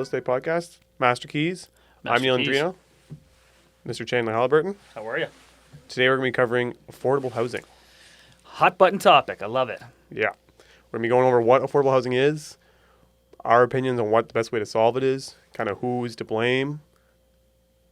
Estate Podcast, Master Keys. I'm Master Neal Keys. Andreino, Mr. Chandler Haliburton. How are you? Today we're going to be covering affordable housing. Hot button topic. I love it. Yeah. We're going to be going over what affordable housing is, our opinions on what the best way to solve it is, kind of who's to blame,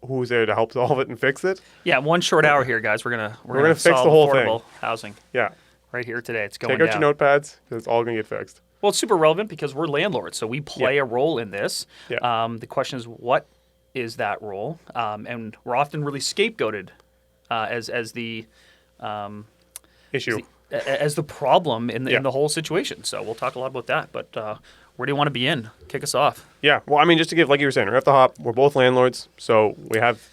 who's there to help solve it and fix it. Yeah, 1 short hour here, guys. We're gonna gonna fix solve the whole affordable thing. housing Yeah. right here today. It's going Take out down. your notepads because it's all going to get fixed. Well, it's super relevant because we're landlords, so we play a role in this. Yeah. The question is, what is that role? And we're often really scapegoated as the Issue. as the problem in the, Yeah. in the whole situation. So we'll talk a lot about that. But where do you want to be in? Kick us off. Yeah, well, I mean, just to give, like you were saying, right off the hop, we're both landlords, so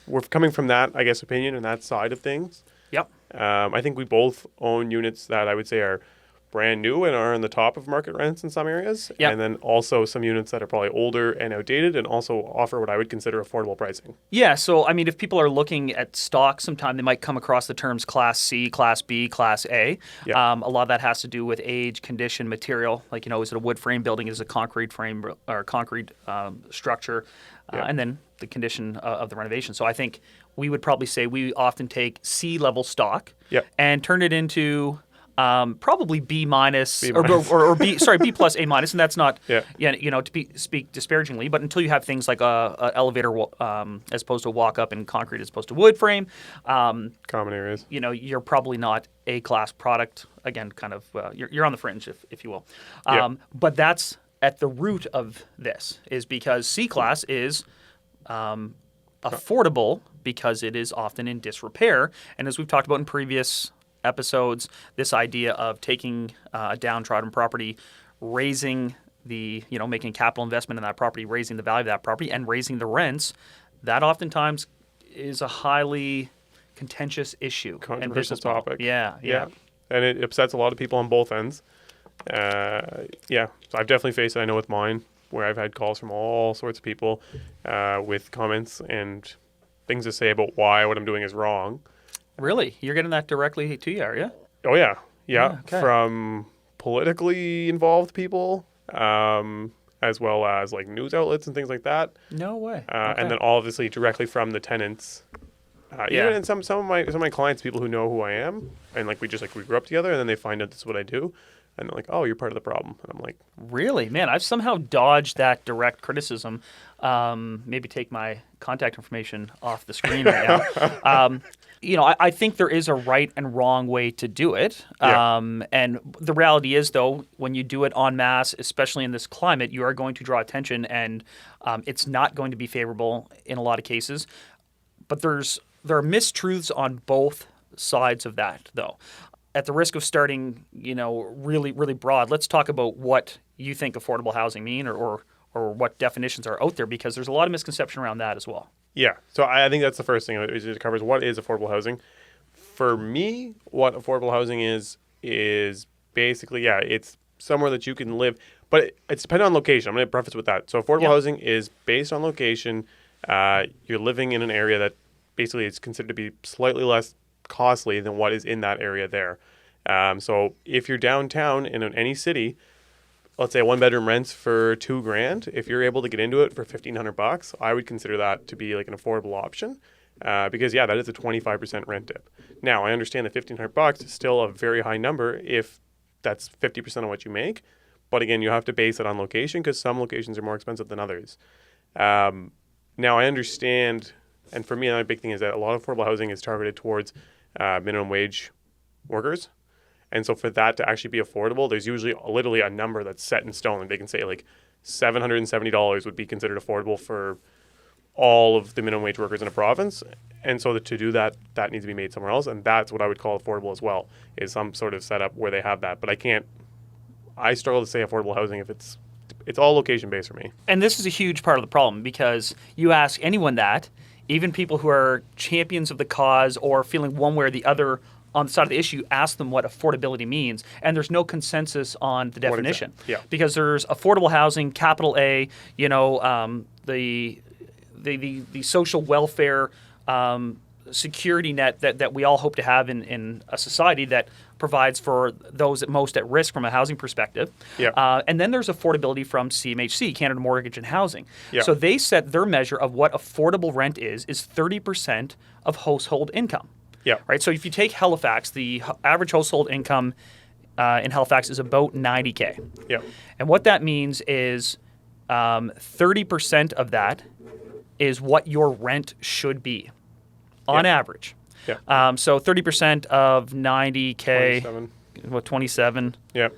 we're coming from that, I guess, opinion and that side of things. Yep. I think we both own units that I would say are brand new and are on the top of market rents in some areas, Yep. and then also some units that are probably older and outdated and also offer what I would consider affordable pricing. Yeah, so I mean, if people are looking at stock, sometime they might come across the terms Class C, Class B, Class A. Yeah. A lot of that has to do with age, condition, material. Like, is it a wood frame building? Is it a concrete frame or concrete structure? Yeah. And then the condition of the renovation. So I think we would probably say we often take C level stock Yep. and turn it into probably B minus B or, minus. or B, sorry, B plus A minus, and that's not, Yeah. speak disparagingly, but until you have things like a elevator as opposed to a walk up and concrete as opposed to wood frame, Common areas. you're probably not A class product. Again, kind of you're on the fringe, if you will. Yeah. But that's at the root of this is because C class is affordable because it is often in disrepair, and as we've talked about in previous episodes, this idea of taking a downtrodden property, raising making a capital investment in that property, raising the value of that property, and raising the rents, that oftentimes is a highly contentious issue and Controversial business model. topic. Yeah. And it upsets a lot of people on both ends. So I've definitely faced it, I know, with mine, where I've had calls from all sorts of people with comments and things to say about why what I'm doing is wrong. Really? You're getting that directly to you, are you? Oh, yeah. Yeah, okay. From politically involved people, as well as like news outlets and things like that. No way. And then obviously directly from the tenants. Even in some of my clients, people who know who I am, and we grew up together, and then they find out this is what I do, and they're like, "Oh, you're part of the problem." And I'm like, Really? Man, I've somehow dodged that direct criticism. Maybe take my contact information off the screen right now. I think there is a right and wrong way to do it. Yeah. And the reality is, though, when you do it en masse, especially in this climate, you are going to draw attention, and it's not going to be favorable in a lot of cases. But there are mistruths on both sides of that, though. At the risk of starting, really, really broad, let's talk about what you think affordable housing mean or what definitions are out there, because there's a lot of misconception around that as well. yeah. So I think that's the first thing it covers. What is affordable housing? For me, what affordable housing is basically, it's somewhere that you can live, but it's dependent on location. I'm going to preface with that. So affordable housing is based on location. You're living in an area that basically is considered to be slightly less costly than what is in that area there. So if you're downtown in any city, let's say a 1-bedroom rents for $2,000, if you're able to get into it for $1,500, I would consider that to be like an affordable option. Because that is a 25% rent dip. Now I understand that $1,500 is still a very high number if that's 50% of what you make. But again, you have to base it on location because some locations are more expensive than others. Now I understand, and for me, another big thing is that a lot of affordable housing is targeted towards minimum wage workers. And so for that to actually be affordable, there's usually literally a number that's set in stone. And they can say like $770 would be considered affordable for all of the minimum wage workers in a province. And so to do that, that needs to be made somewhere else. And that's what I would call affordable as well, is some sort of setup where they have that. But I struggle to say affordable housing if it's all location based for me. And this is a huge part of the problem, because you ask anyone that, even people who are champions of the cause or feeling one way or the other on the side of the issue, ask them what affordability means, and there's no consensus on the definition. Yeah. Because there's affordable housing, capital A, the social welfare security net that we all hope to have in a society that provides for those most at risk from a housing perspective. Yeah. And then there's affordability from CMHC, Canada Mortgage and Housing. Yeah. So they set their measure of what affordable rent is 30% of household income. Yeah. Right. So if you take Halifax, the average household income in Halifax is about $90K. Yeah. And what that means is 30% of that is what your rent should be on average. Yeah. So 30% of $90K, 27. what, 27? Yeah.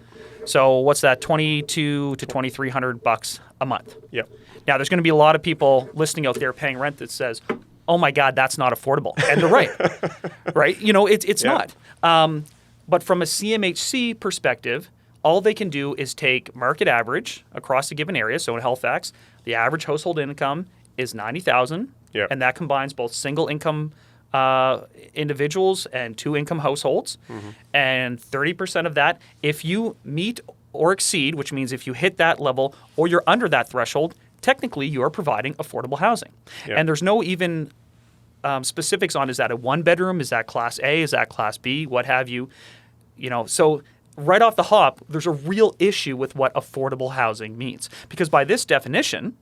So what's that? $2,200 to $2,300 a month. Yeah. Now there's going to be a lot of people listening out there paying rent that says, "Oh my God, that's not affordable," and they're right. Right? It's not. But from a CMHC perspective, all they can do is take market average across a given area. So in Halifax, the average household income is $90,000, Yeah. and that combines both single income individuals and two income households. Mm-hmm. And 30% of that, if you meet or exceed, which means if you hit that level or you're under that threshold, technically you are providing affordable housing. Yeah. And there's no even specifics on, is that a one bedroom, is that class A, is that class B, what have you. So right off the hop, there's a real issue with what affordable housing means. Because by this definition,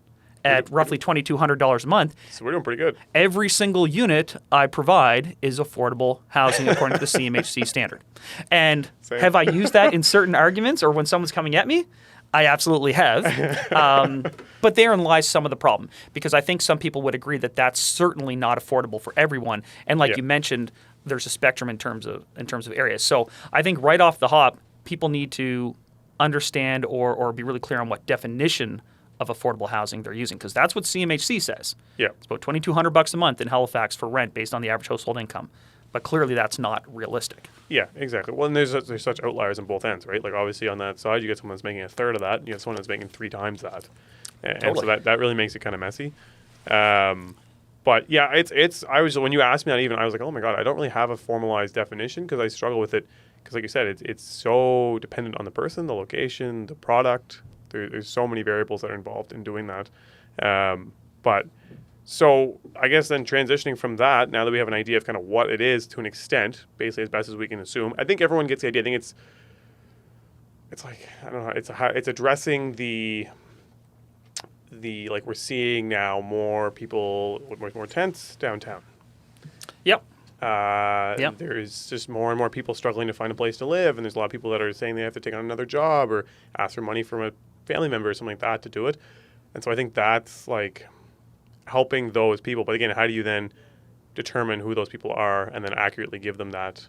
at roughly $2,200 a month, So we're doing pretty good. every single unit I provide is affordable housing according to the CMHC standard. And Same. have I used that in certain arguments or when someone's coming at me? I absolutely have. But therein lies some of the problem, because I think some people would agree that that's certainly not affordable for everyone. And like Yeah. you mentioned, there's a spectrum in terms of areas. So I think right off the hop, people need to understand or be really clear on what definition of affordable housing they're using, because that's what CMHC says. Yeah. It's about $2,200 a month in Halifax for rent based on the average household income. But clearly that's not realistic. Yeah, exactly. Well, and there's such outliers on both ends, right? Like obviously on that side, you get someone that's making a third of that, and you get someone that's making 3 times that, and so Totally. that really makes it kind of messy. But yeah, it's. I was when you asked me that, even I was like, oh my God, I don't really have a formalized definition because I struggle with it because, like you said, it's so dependent on the person, the location, the product. There's so many variables that are involved in doing that. But so I guess then transitioning from that, now that we have an idea of kind of what it is to an extent, basically as best as we can assume, I think everyone gets the idea. I think it's like, I don't know, it's addressing the like we're seeing now more people with more tents downtown. Yep. Yep. There's just more and more people struggling to find a place to live, and there's a lot of people that are saying they have to take on another job or ask for money from a family member or something like that to do it. And so I think that's like helping those people. But again, how do you then determine who those people are and then accurately give them that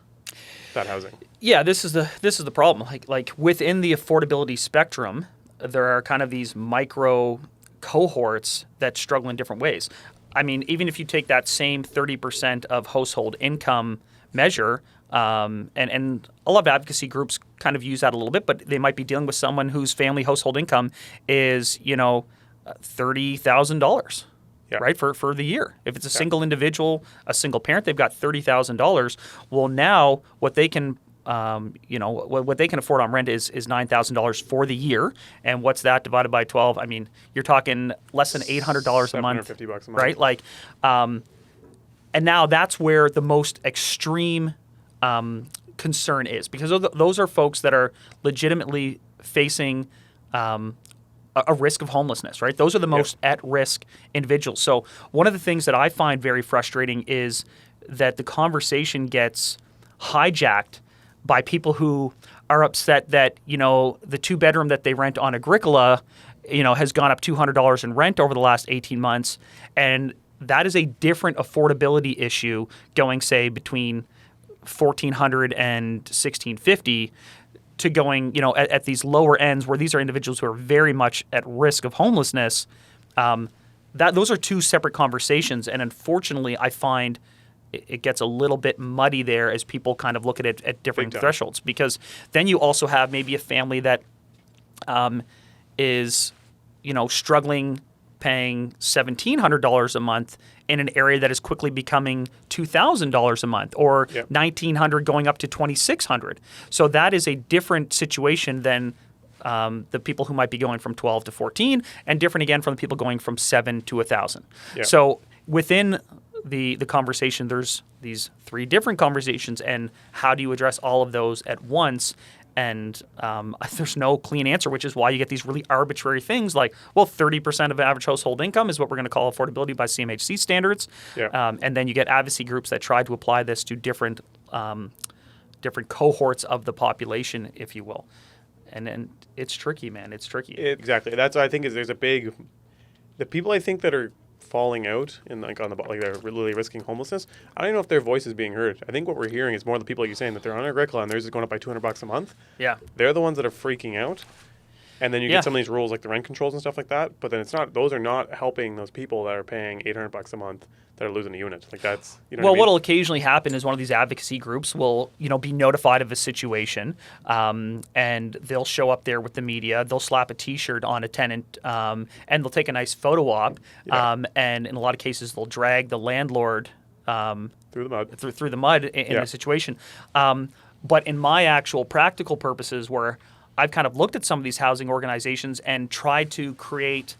housing? Yeah, this is the problem. Like within the affordability spectrum, there are kind of these micro cohorts that struggle in different ways. I mean, even if you take that same 30% of household income measure, and a lot of advocacy groups kind of use that a little bit, but they might be dealing with someone whose family household income is, $30,000. Yeah. Right, for the year. If it's a single individual, a single parent, they've got $30,000. Well, now what they can what they can afford on rent is $9,000 for the year. And what's that divided by 12? I mean, you're talking less than $800 a month. $750 a month. Right? Like, and now that's where the most extreme concern is, because those are folks that are legitimately facing a risk of homelessness, right? Those are the most at-risk individuals. So one of the things that I find very frustrating is that the conversation gets hijacked by people who are upset that, the 2-bedroom that they rent on Agricola, has gone up $200 in rent over the last 18 months. And that is a different affordability issue going, say, between $1,400 and $1,650 to going, at these lower ends where these are individuals who are very much at risk of homelessness. Those are two separate conversations. And unfortunately, I find it gets a little bit muddy there as people kind of look at it at different thresholds, because then you also have maybe a family that is, struggling paying $1,700 a month in an area that is quickly becoming $2,000 a month, or $1,900 going up to $2,600. So that is a different situation than the people who might be going from 12 to 14, and different again from the people going from 7 to 1,000. Yeah. So within the conversation, there's these 3 different conversations, and how do you address all of those at once? And there's no clean answer, which is why you get these really arbitrary things like, well, 30% of average household income is what we're going to call affordability by CMHC standards. Yeah. And then you get advocacy groups that try to apply this to different cohorts of the population, if you will. And it's tricky, man. It's tricky. Exactly. That's what I think is there's a big, the people I think that are falling out and like on the like they're really risking homelessness. I don't even know if their voice is being heard. I think what we're hearing is more the people like you're saying that they're on a grid and theirs is going up by $200 a month. Yeah. They're the ones that are freaking out. And then you get some of these rules like the rent controls and stuff like that. But then it's not; those are not helping those people that are paying $800 a month that are losing a unit. Like that's well, what will occasionally happen is one of these advocacy groups will be notified of a situation, and they'll show up there with the media. They'll slap a T-shirt on a tenant, and they'll take a nice photo op. And in a lot of cases, they'll drag the landlord through the mud through the mud in the situation. But in my actual practical purposes, where I've kind of looked at some of these housing organizations and tried to create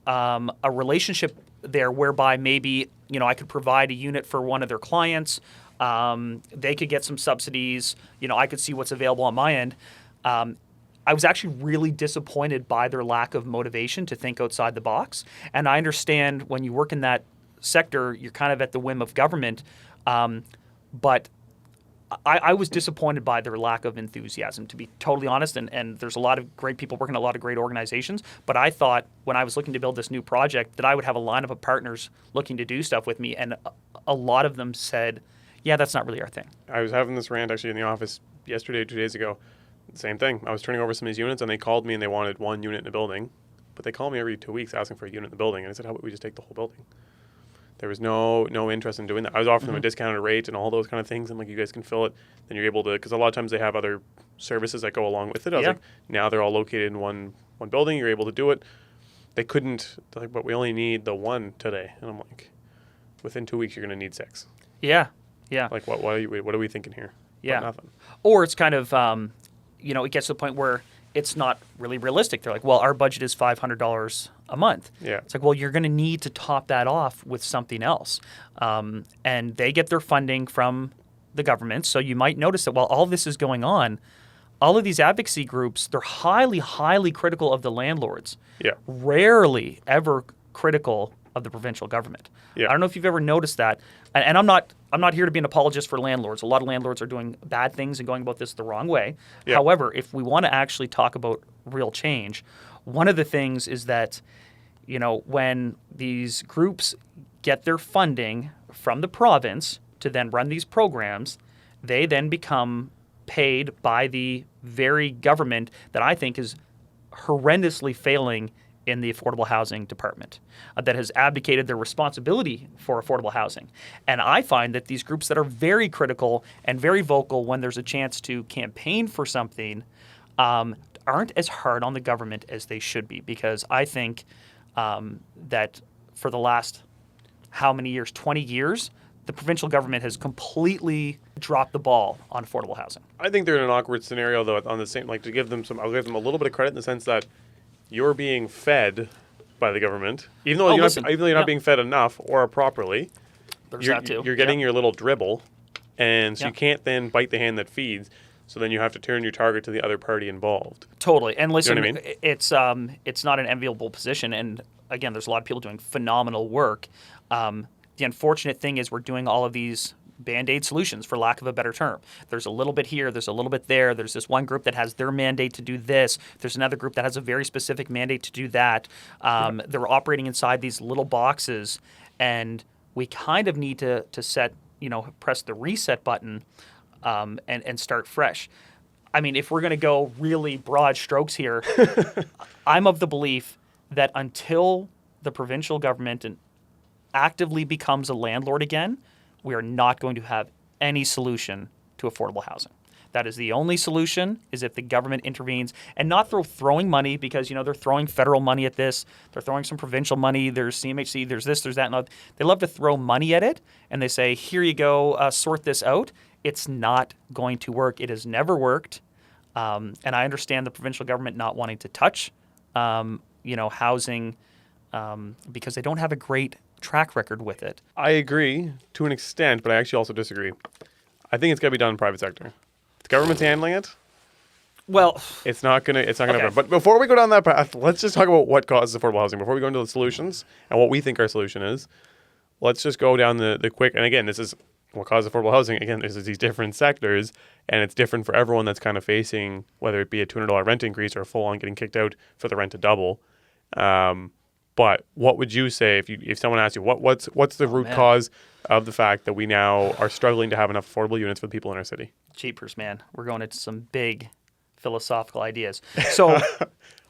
a relationship there whereby maybe I could provide a unit for one of their clients. They could get some subsidies. I could see what's available on my end. I was actually really disappointed by their lack of motivation to think outside the box. And I understand when you work in that sector, you're kind of at the whim of government. But I was disappointed by their lack of enthusiasm, to be totally honest. And there's a lot of great people working at a lot of great organizations. But I thought when I was looking to build this new project that I would have a lineup of partners looking to do stuff with me. And a lot of them said, yeah, that's not really our thing. I was having this rant actually in the office yesterday, 2 days ago. Same thing. I was turning over some of these units and they called me and they wanted 1 unit in the building. But they call me every 2 weeks asking for a unit in the building. And I said, how about we just take the whole building? There was no interest in doing that. I was offering them a discounted rate and all those kind of things. And like, you guys can fill it. Then you're able to, because a lot of times they have other services that go along with it. I was like, now they're all located in one building. You're able to do it. They couldn't, like, but we only need the 1 today. And I'm like, within 2 weeks, you're going to need 6. Yeah. Yeah. Like, what are we thinking here? Yeah. But nothing. Or it's kind of, it gets to the point where it's not really realistic. They're like, well, our budget is $500 a month. Yeah. It's like, well, you're going to need to top that off with something else. And they get their funding from the government. So you might notice that while all this is going on, all of these advocacy groups, they're highly, highly critical of the landlords. Yeah. Rarely ever critical of the provincial government. Yeah. I don't know if you've ever noticed that. And I'm not here to be an apologist for landlords. A lot of landlords are doing bad things and going about this the wrong way. Yeah. However, if we want to actually talk about real change, one of the things is that, when these groups get their funding from the province to then run these programs, they then become paid by the very government that I think is horrendously failing in the affordable housing department, that has abdicated their responsibility for affordable housing. And I find that these groups that are very critical and very vocal when there's a chance to campaign for something aren't as hard on the government as they should be, because I think that for the last how many years, 20 years, the provincial government has completely dropped the ball on affordable housing. I think they're in an awkward scenario, though, on the same, like, to give them I'll give them a little bit of credit in the sense that you're being fed by the government, even though you're not being fed enough or properly. There's that too. You're getting your little dribble, and so you can't then bite the hand that feeds. So then you have to turn your target to the other party involved. Totally. And listen, you know what I mean? It's not an enviable position. And again, there's a lot of people doing phenomenal work. The unfortunate thing is we're doing all of these Band-Aid solutions, for lack of a better term. There's a little bit here, there's a little bit there. There's this one group that has their mandate to do this. There's another group that has a very specific mandate to do that. They're operating inside these little boxes, and we kind of need to set, press the reset button and start fresh. I mean, if we're going to go really broad strokes here, I'm of the belief that until the provincial government actively becomes a landlord again, we are not going to have any solution to affordable housing. That is the only solution, is if the government intervenes, and not throwing money, because they're throwing federal money at this, they're throwing some provincial money, there's CMHC, there's this, there's that, and they love to throw money at it, and they say, here you go, sort this out. It's not going to work. It has never worked, and I understand the provincial government not wanting to touch, housing, because they don't have a great track record with it. I agree to an extent, but I actually also disagree. I think it's got to be done in the private sector. If the government's handling it, Well, it's not gonna Okay. happen. But before we go down that path, let's just talk about what causes affordable housing. Before we go into the solutions and what we think our solution is, let's just go down the quick. And again, this is what causes affordable housing. Again, there's these different sectors, and it's different for everyone that's kind of facing whether it be a $200 rent increase or a full on getting kicked out for the rent to double. But what would you say if someone asked you what's the root man. cause of the fact that we now are struggling to have enough affordable units for the people in our city? jeepers, man, we're going into some big philosophical ideas. So.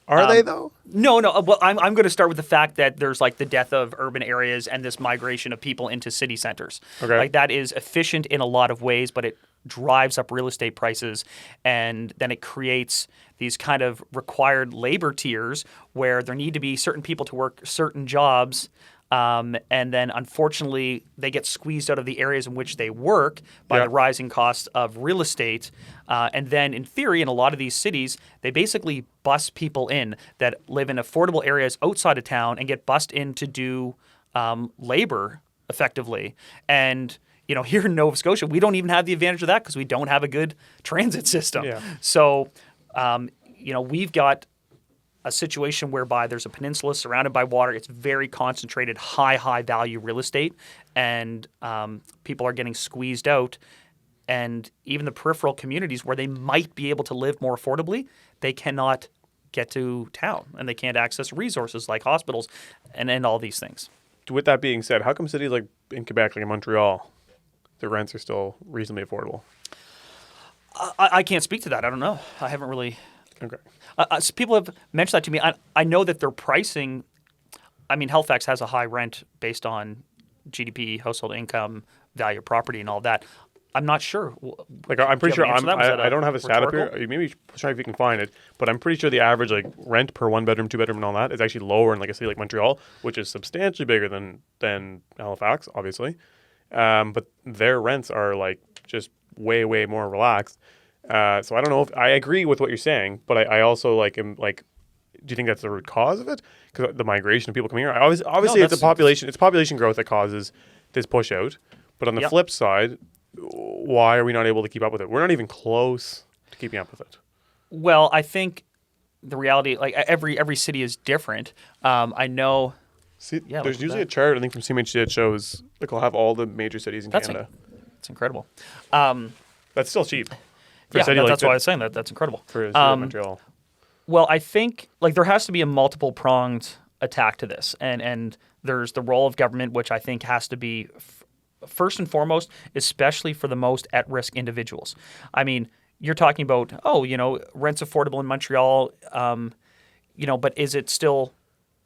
Are they though? No. Well, I'm going to start with the fact that there's like the death of urban areas and this migration of people into city centers. Okay. Like that is efficient in a lot of ways, but it drives up real estate prices, and then it creates these kind of required labor tiers where there need to be certain people to work certain jobs. And then, unfortunately, they get squeezed out of the areas in which they work by the rising costs of real estate. And then, in theory, in a lot of these cities, they basically bus people in that live in affordable areas outside of town and get bussed in to do labor effectively. And here in Nova Scotia, we don't even have the advantage of that because we don't have a good transit system. Yeah. So, we've got a situation whereby there's a peninsula surrounded by water. It's very concentrated, high value real estate, and people are getting squeezed out. And even the peripheral communities where they might be able to live more affordably, they cannot get to town, and they can't access resources like hospitals and all these things. With that being said, how come cities like in Quebec, like in Montreal, the rents are still reasonably affordable? I can't speak to that. I don't know. I haven't really. Okay. So people have mentioned that to me. I know that their pricing. I mean, Halifax has a high rent based on GDP, household income, value of property, and all that. I'm not sure. Like I'm pretty sure I don't have a stat up here. Maybe try if you can find it. But I'm pretty sure the average like rent per 1 bedroom, 2 bedroom, and all that is actually lower in like a city like Montreal, which is substantially bigger than Halifax, obviously. But their rents are like just way more relaxed. So I don't know if I agree with what you're saying, but I also am like, do you think that's the root cause of it? Because the migration of people coming here, obviously it's population growth that causes this push out. But on the flip side, why are we not able to keep up with it? We're not even close to keeping up with it. Well, I think the reality, like every city is different. I know. See, there's usually a chart I think from CMHC that shows like we'll have all the major cities in Canada. That's incredible. That's still cheap. That's why I was saying that. That's incredible. For a city like Montreal. Well, I think like there has to be a multiple pronged attack to this, and there's the role of government, which I think has to be first and foremost, especially for the most at risk individuals. I mean, you're talking about rent's affordable in Montreal, but is it still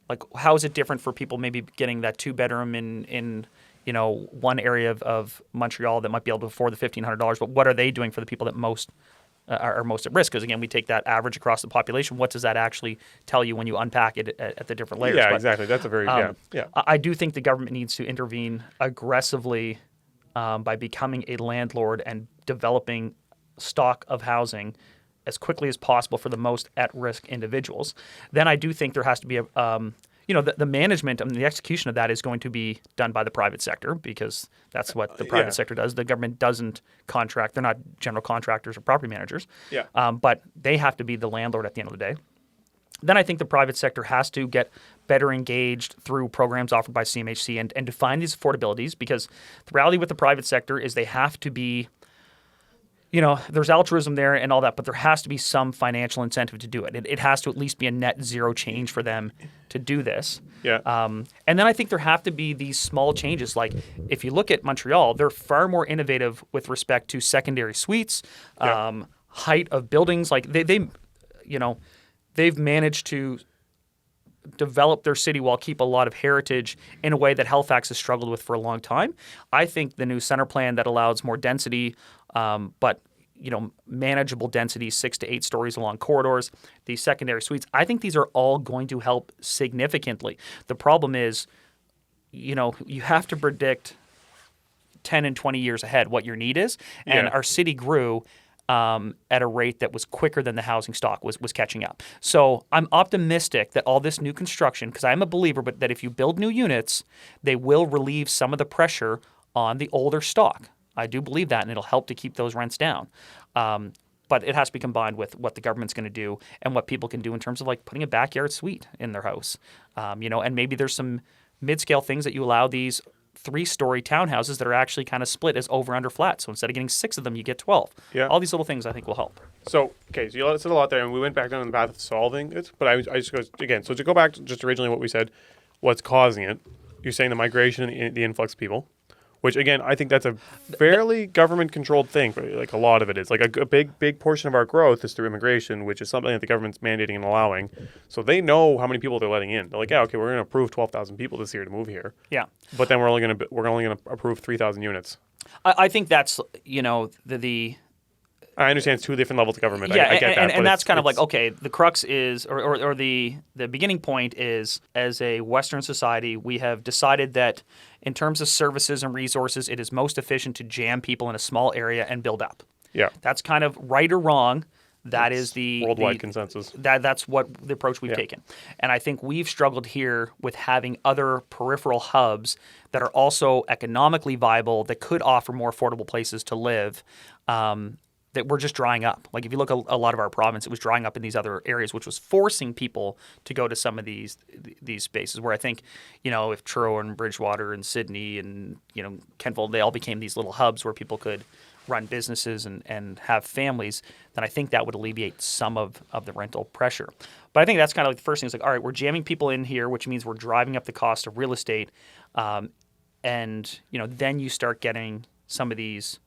like how is it different for people maybe getting that 2-bedroom in one area of Montreal that might be able to afford the $1,500, but what are they doing for the people that most are most at risk? Because again, we take that average across the population. What does that actually tell you when you unpack it at the different layers? Yeah, exactly. That's a very I do think the government needs to intervene aggressively by becoming a landlord and developing stock of housing as quickly as possible for the most at-risk individuals. Then I do think there has to be the management and the execution of that is going to be done by the private sector because that's what the private sector does. The government doesn't contract. They're not general contractors or property managers. Yeah. But they have to be the landlord at the end of the day. Then I think the private sector has to get better engaged through programs offered by CMHC and define these affordabilities because the reality with the private sector is they have to be there's altruism there and all that, but there has to be some financial incentive to do it. It has to at least be a net zero change for them to do this. Yeah. And then I think there have to be these small changes. Like if you look at Montreal, they're far more innovative with respect to secondary suites, height of buildings. Like they've managed to develop their city while keep a lot of heritage in a way that Halifax has struggled with for a long time. I think the new center plan that allows more density, but manageable density, 6 to 8 stories along corridors, these secondary suites, I think these are all going to help significantly. The problem is, you have to predict 10 and 20 years ahead what your need is. And our city grew at a rate that was quicker than the housing stock was catching up. So I'm optimistic that all this new construction, because I'm a believer, but that if you build new units, they will relieve some of the pressure on the older stock. I do believe that, and it'll help to keep those rents down. But it has to be combined with what the government's going to do and what people can do in terms of like putting a backyard suite in their house. And maybe there's some mid-scale things that you allow these 3-story townhouses that are actually kind of split as over-under flats. So instead of getting 6 of them, you get 12. Yeah. All these little things I think will help. So, okay, so you said a lot there, and we went back down the path of solving it. But I just go again. So to go back to just originally what we said, what's causing it? You're saying the migration and the influx of people, which again I think that's a fairly government-controlled thing. Like a lot of it is. Like a big portion of our growth is through immigration, which is something that the government's mandating and allowing. So they know how many people they're letting in. They're like, yeah, okay, we're going to approve 12,000 people this year to move here. Yeah. But then we're only going to approve 3,000 units. I think that's the I understand it's 2 different levels of government. Yeah, I get that. And that's kind of like, okay, the crux is, or the beginning point is, as a Western society, we have decided that in terms of services and resources, it is most efficient to jam people in a small area and build up. Yeah. That's kind of right or wrong. That is the worldwide consensus. That's what the approach we've taken. And I think we've struggled here with having other peripheral hubs that are also economically viable, that could offer more affordable places to live, that we're just drying up. Like if you look at a lot of our province, it was drying up in these other areas, which was forcing people to go to some of these spaces where I think, if Truro and Bridgewater and Sydney and, Kentville, they all became these little hubs where people could run businesses and have families, then I think that would alleviate some of the rental pressure. But I think that's kind of like the first thing is like, all right, we're jamming people in here, which means we're driving up the cost of real estate. And then you start getting some of these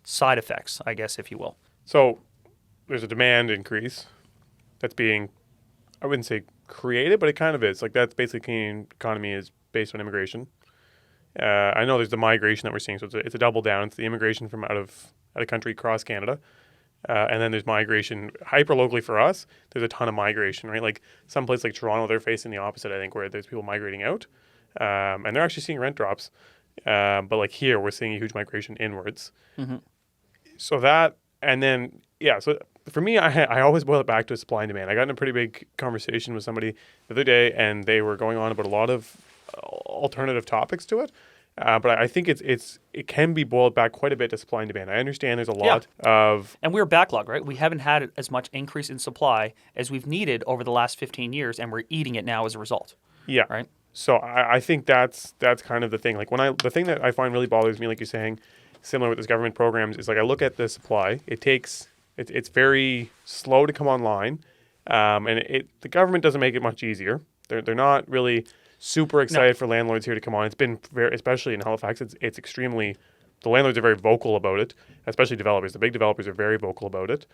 side effects, I guess, if you will. So there's a demand increase that's being, I wouldn't say created, but it kind of is. Like that's basically Canadian economy is based on immigration. I know there's the migration that we're seeing, so it's a double down. It's the immigration from out of country across Canada, and then there's migration hyper locally for us. There's a ton of migration, right? Like some place like Toronto, they're facing the opposite, I think, where there's people migrating out, and they're actually seeing rent drops. But like here, we're seeing a huge migration inwards. Mm-hmm. So that, and then so for me, I always boil it back to supply and demand. I got in a pretty big conversation with somebody the other day, and they were going on about a lot of alternative topics to it, but I think it can be boiled back quite a bit to supply and demand. I understand there's a lot of, and we're backlogged, right? We haven't had as much increase in supply as we've needed over the last 15 years, and we're eating it now as a result. Yeah, right. So I think that's kind of the thing. Like the thing that I find really bothers me, like you're saying, similar with this government programs, is like I look at the supply. It's very slow to come online, and the government doesn't make it much easier. They're not really super excited for landlords here to come on. It's been especially in Halifax, it's extremely, the landlords are very vocal about it, especially developers. The big developers are very vocal about it.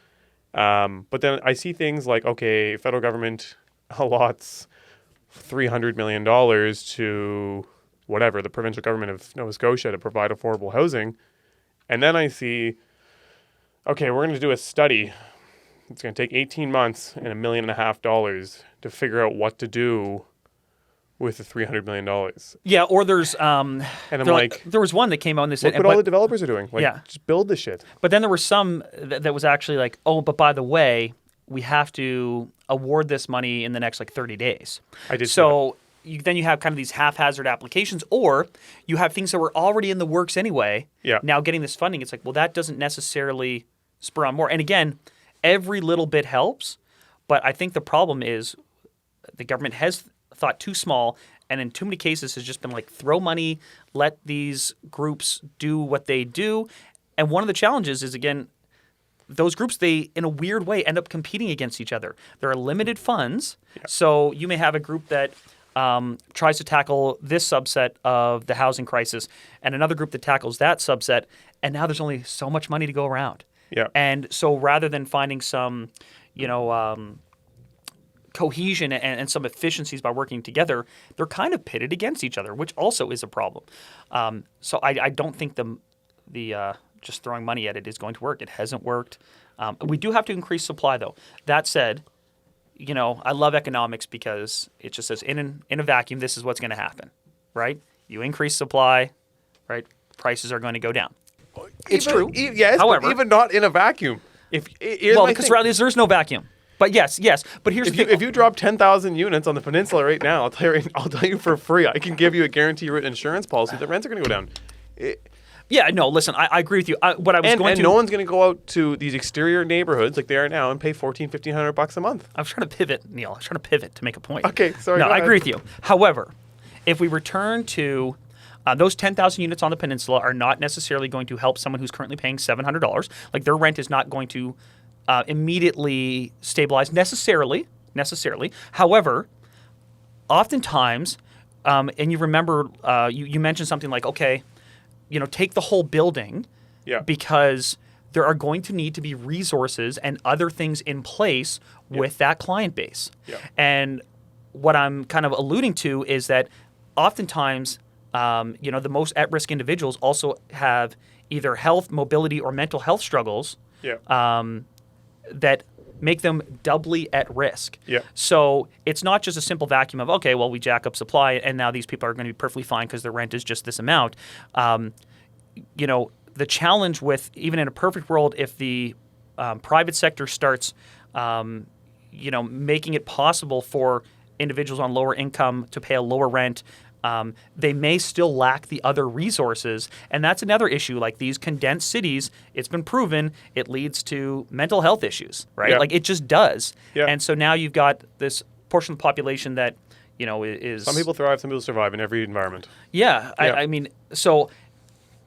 But then I see things like, okay, federal government allots $300 million to whatever, the provincial government of Nova Scotia to provide affordable housing. And then I see, okay, we're going to do a study. It's going to take 18 months and $1.5 million to figure out what to do with the $300 million. Yeah, or there's and I'm like, there was one that came out and they said, look what all the developers are doing. Like, just build this shit. But then there were some that was actually like, oh, but by the way, we have to award this money in the next 30 days. I did. So then you have kind of these haphazard applications, or you have things that were already in the works anyway. Yeah. Now getting this funding, it's like, well, that doesn't necessarily spur on more. And again, every little bit helps, but I think the problem is the government has thought too small, and in too many cases has just been like, throw money, let these groups do what they do. And one of the challenges is, again, those groups, they, in a weird way, end up competing against each other. There are limited funds, so you may have a group that tries to tackle this subset of the housing crisis and another group that tackles that subset, and now there's only so much money to go around. Yeah. And so rather than finding some, cohesion and some efficiencies by working together, they're kind of pitted against each other, which also is a problem. So I don't think the just throwing money at it is going to work. It hasn't worked. We do have to increase supply, though. That said, I love economics because it just says in a vacuum, this is what's going to happen, right? You increase supply, right? Prices are going to go down. It's true. Yes, However, but even not in a vacuum. Here's well, my because thing. there's no vacuum. But yes. But here's the thing. If you drop 10,000 units on the peninsula right now, I'll tell you for free, I can give you a guarantee written insurance policy that rents are going to go down. Yeah, no, listen, I agree with you. No one's going to go out to these exterior neighborhoods like they are now and pay $1,500 a month. I was trying to pivot, Neal. I was trying to pivot to make a point. Okay, sorry. No, go I ahead. agree with you. However, if we return to those 10,000 units on the peninsula are not necessarily going to help someone who's currently paying $700. Like their rent is not going to immediately stabilize necessarily. However, oftentimes, and you remember you mentioned something like, okay, take the whole building because there are going to need to be resources and other things in place with that client base. Yeah. And what I'm kind of alluding to is that oftentimes, the most at-risk individuals also have either health, mobility, or mental health struggles that make them doubly at risk. Yeah. So it's not just a simple vacuum of, okay, well, we jack up supply and now these people are going to be perfectly fine because their rent is just this amount. The challenge with, even in a perfect world, if the private sector starts, making it possible for individuals on lower income to pay a lower rent, they may still lack the other resources. And that's another issue. Like these condensed cities, it's been proven it leads to mental health issues, right? Yeah. Like it just does. Yeah. And so now you've got this portion of the population that, is... Some people thrive, some people survive in every environment. Yeah. Yeah. I mean, so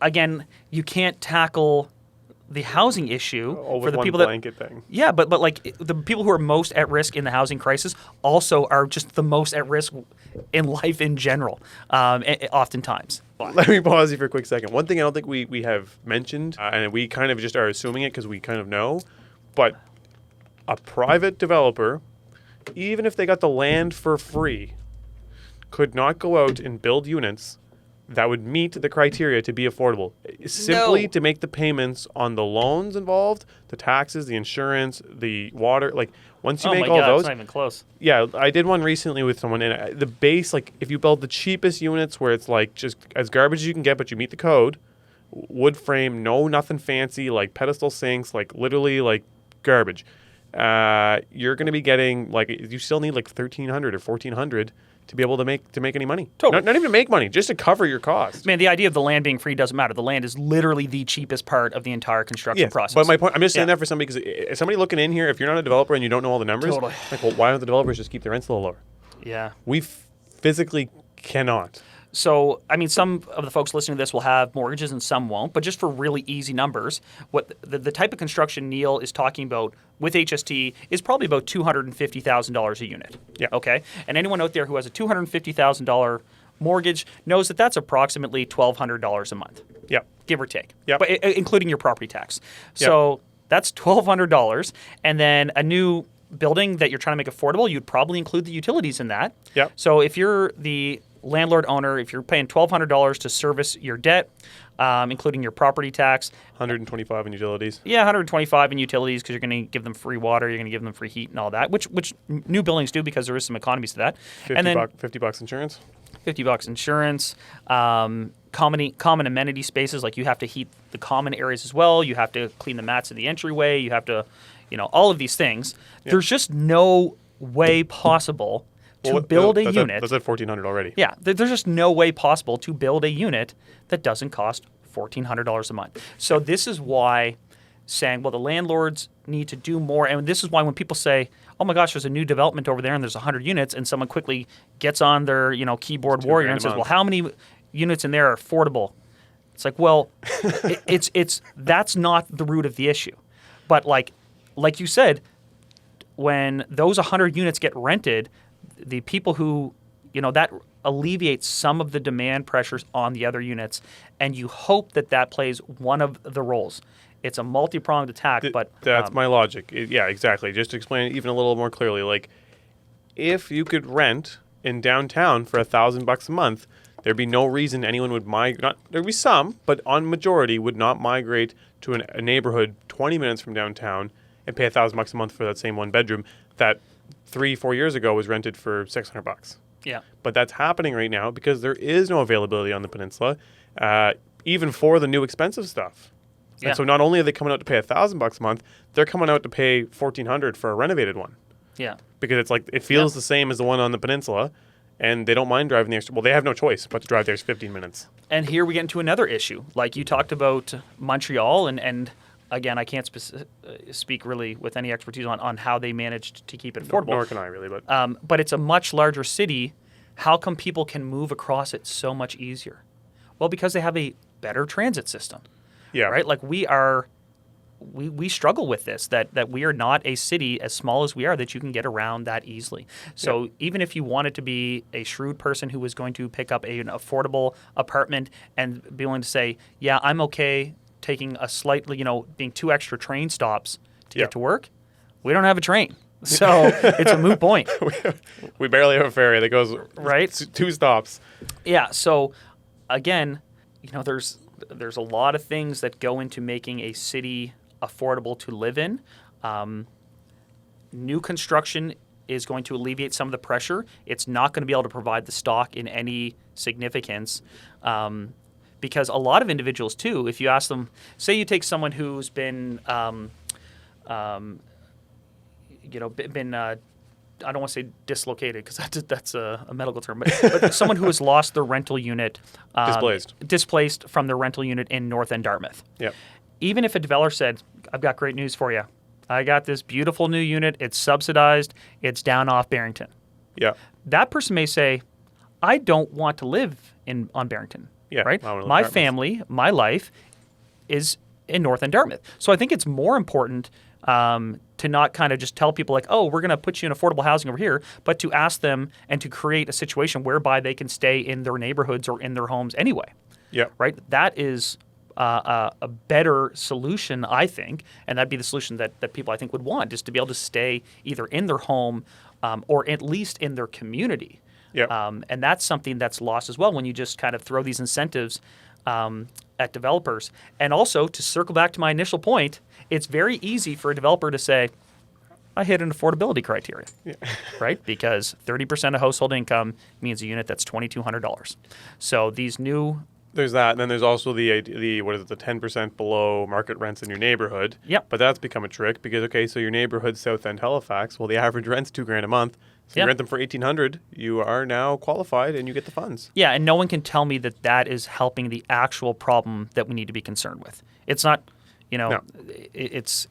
again, you can't tackle the housing issue for the people blanket thing. Yeah, but like the people who are most at risk in the housing crisis also are just the most at risk in life in general, oftentimes. Let me pause you for a quick second. One thing I don't think we have mentioned, and we kind of just are assuming it because we kind of know, but a private developer, even if they got the land for free, could not go out and build units that would meet the criteria to be affordable. Simply to make the payments on the loans involved, the taxes, the insurance, the water. Like once you make all those, it's not even close. Yeah, I did one recently with someone, and the base, like if you build the cheapest units where it's like just as garbage as you can get, but you meet the code, wood frame, nothing fancy, like pedestal sinks, like literally like garbage. You're going to be getting like you still need like $1,300 or $1,400 to be able to make any money. Totally. Not even to make money, just to cover your costs. Man, the idea of the land being free doesn't matter. The land is literally the cheapest part of the entire construction process. But my point, I'm just saying that for somebody, because somebody looking in here, if you're not a developer and you don't know all the numbers, Totally. like, well, why don't the developers just keep their rents a little lower? Yeah. We physically cannot. So, I mean, some of the folks listening to this will have mortgages and some won't. But just for really easy numbers, what the type of construction Neal is talking about with HST is probably about $250,000 a unit. Yeah. Okay. And anyone out there who has a $250,000 mortgage knows that that's approximately $1,200 a month. Yeah. Give or take. Yep. But including your property tax. So that's $1,200, and then a new building that you're trying to make affordable, you'd probably include the utilities in that. Yep. So if you're the landlord owner, if you're paying $1,200 to service your debt, including your property tax, 125 in utilities. yeah, 125 in utilities because you're going to give them free water, you're going to give them free heat and all that, which new buildings do because there is some economies to that. And then $50 insurance. $50 insurance, common amenity spaces, like you have to heat the common areas as well. You have to clean the mats in the entryway. You have to, all of these things. Yeah. There's just no way possible to build a unit. That's at $1,400 already. Yeah, there's just no way possible to build a unit that doesn't cost $1,400 a month. So this is why saying, well, the landlords need to do more. And this is why when people say, oh my gosh, there's a new development over there and there's 100 units, and someone quickly gets on their keyboard warrior and says, well, how many units in there are affordable? It's like, well, it's that's not the root of the issue. But like you said, when those 100 units get rented, the people who, that alleviates some of the demand pressures on the other units, and you hope that plays one of the roles. It's a multi-pronged attack, but... That's my logic. Yeah, exactly. Just to explain it even a little more clearly, like, if you could rent in downtown for $1,000 a month, there'd be no reason anyone would migrate. There'd be some, but on majority would not migrate to a neighborhood 20 minutes from downtown and pay $1,000 a month for that same one bedroom that 3-4 years ago was rented for $600. Yeah. But that's happening right now because there is no availability on the peninsula, even for the new expensive stuff. Yeah. And so not only are they coming out to pay $1,000 a month, they're coming out to pay $1,400 for a renovated one. Yeah. Because it's like, it feels the same as the one on the peninsula, and they don't mind driving the extra. Well, they have no choice but to drive there 15 minutes. And here we get into another issue. Like you talked about Montreal, and again, I can't speak really with any expertise on how they managed to keep it affordable. Nor can I really, but But it's a much larger city. How come people can move across it so much easier? Well, because they have a better transit system. yeah, Right? Like we struggle with this, that we are not a city as small as we are that you can get around that easily. So even if you wanted to be a shrewd person who was going to pick up an affordable apartment and be willing to say, yeah, I'm okay taking a slightly, being 2 extra train stops to get to work, we don't have a train. So it's a moot point. we barely have a ferry that goes Right? 2 stops. Yeah. So again, there's a lot of things that go into making a city affordable to live in. New construction is going to alleviate some of the pressure. It's not going to be able to provide the stock in any significance. Because a lot of individuals too, if you ask them, say you take someone who's been I don't want to say dislocated because that's a medical term, but someone who has lost their rental unit, displaced from their rental unit in North End Dartmouth. Yep. Even if a developer said, I've got great news for you. I got this beautiful new unit. It's subsidized. It's down off Barrington. Yeah. That person may say, I don't want to live on Barrington. Yeah. Right? My family, my life is in North End Dartmouth. So I think it's more important to not kind of just tell people like, oh, we're going to put you in affordable housing over here, but to ask them and to create a situation whereby they can stay in their neighborhoods or in their homes anyway. Yeah. Right? That is a better solution, I think, and that'd be the solution that people I think would want, is to be able to stay either in their home or at least in their community. Yeah. And that's something that's lost as well when you just kind of throw these incentives at developers. And also, to circle back to my initial point, it's very easy for a developer to say, I hit an affordability criteria, right? Because 30% of household income means a unit that's $2,200. So these new... There's that, and then there's also the 10% below market rents in your neighborhood. Yep. But that's become a trick because, okay, so your neighborhood's South End Halifax. Well, the average rent's $2,000 a month. So you rent them for $1,800. You are now qualified, and you get the funds. Yeah, and no one can tell me that is helping the actual problem that we need to be concerned with. It's not, No. it's,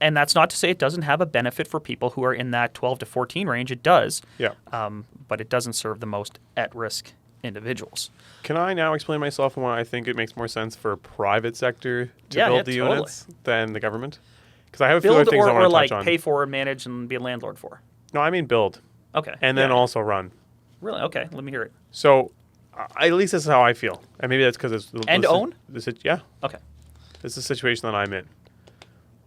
and that's not to say it doesn't have a benefit for people who are in that 12 to 14 range. It does. Yeah. But it doesn't serve the most at-risk individuals. Can I now explain myself on why I think it makes more sense for private sector to build the units than the government? Because I have a few other things I want to touch on. Pay for, manage, and be a landlord for. No, I mean build. Okay. And then also run. Really? Okay. Let me hear it. So, at least this is how I feel. And maybe that's because it's... own? Yeah. Okay. This is the situation that I'm in.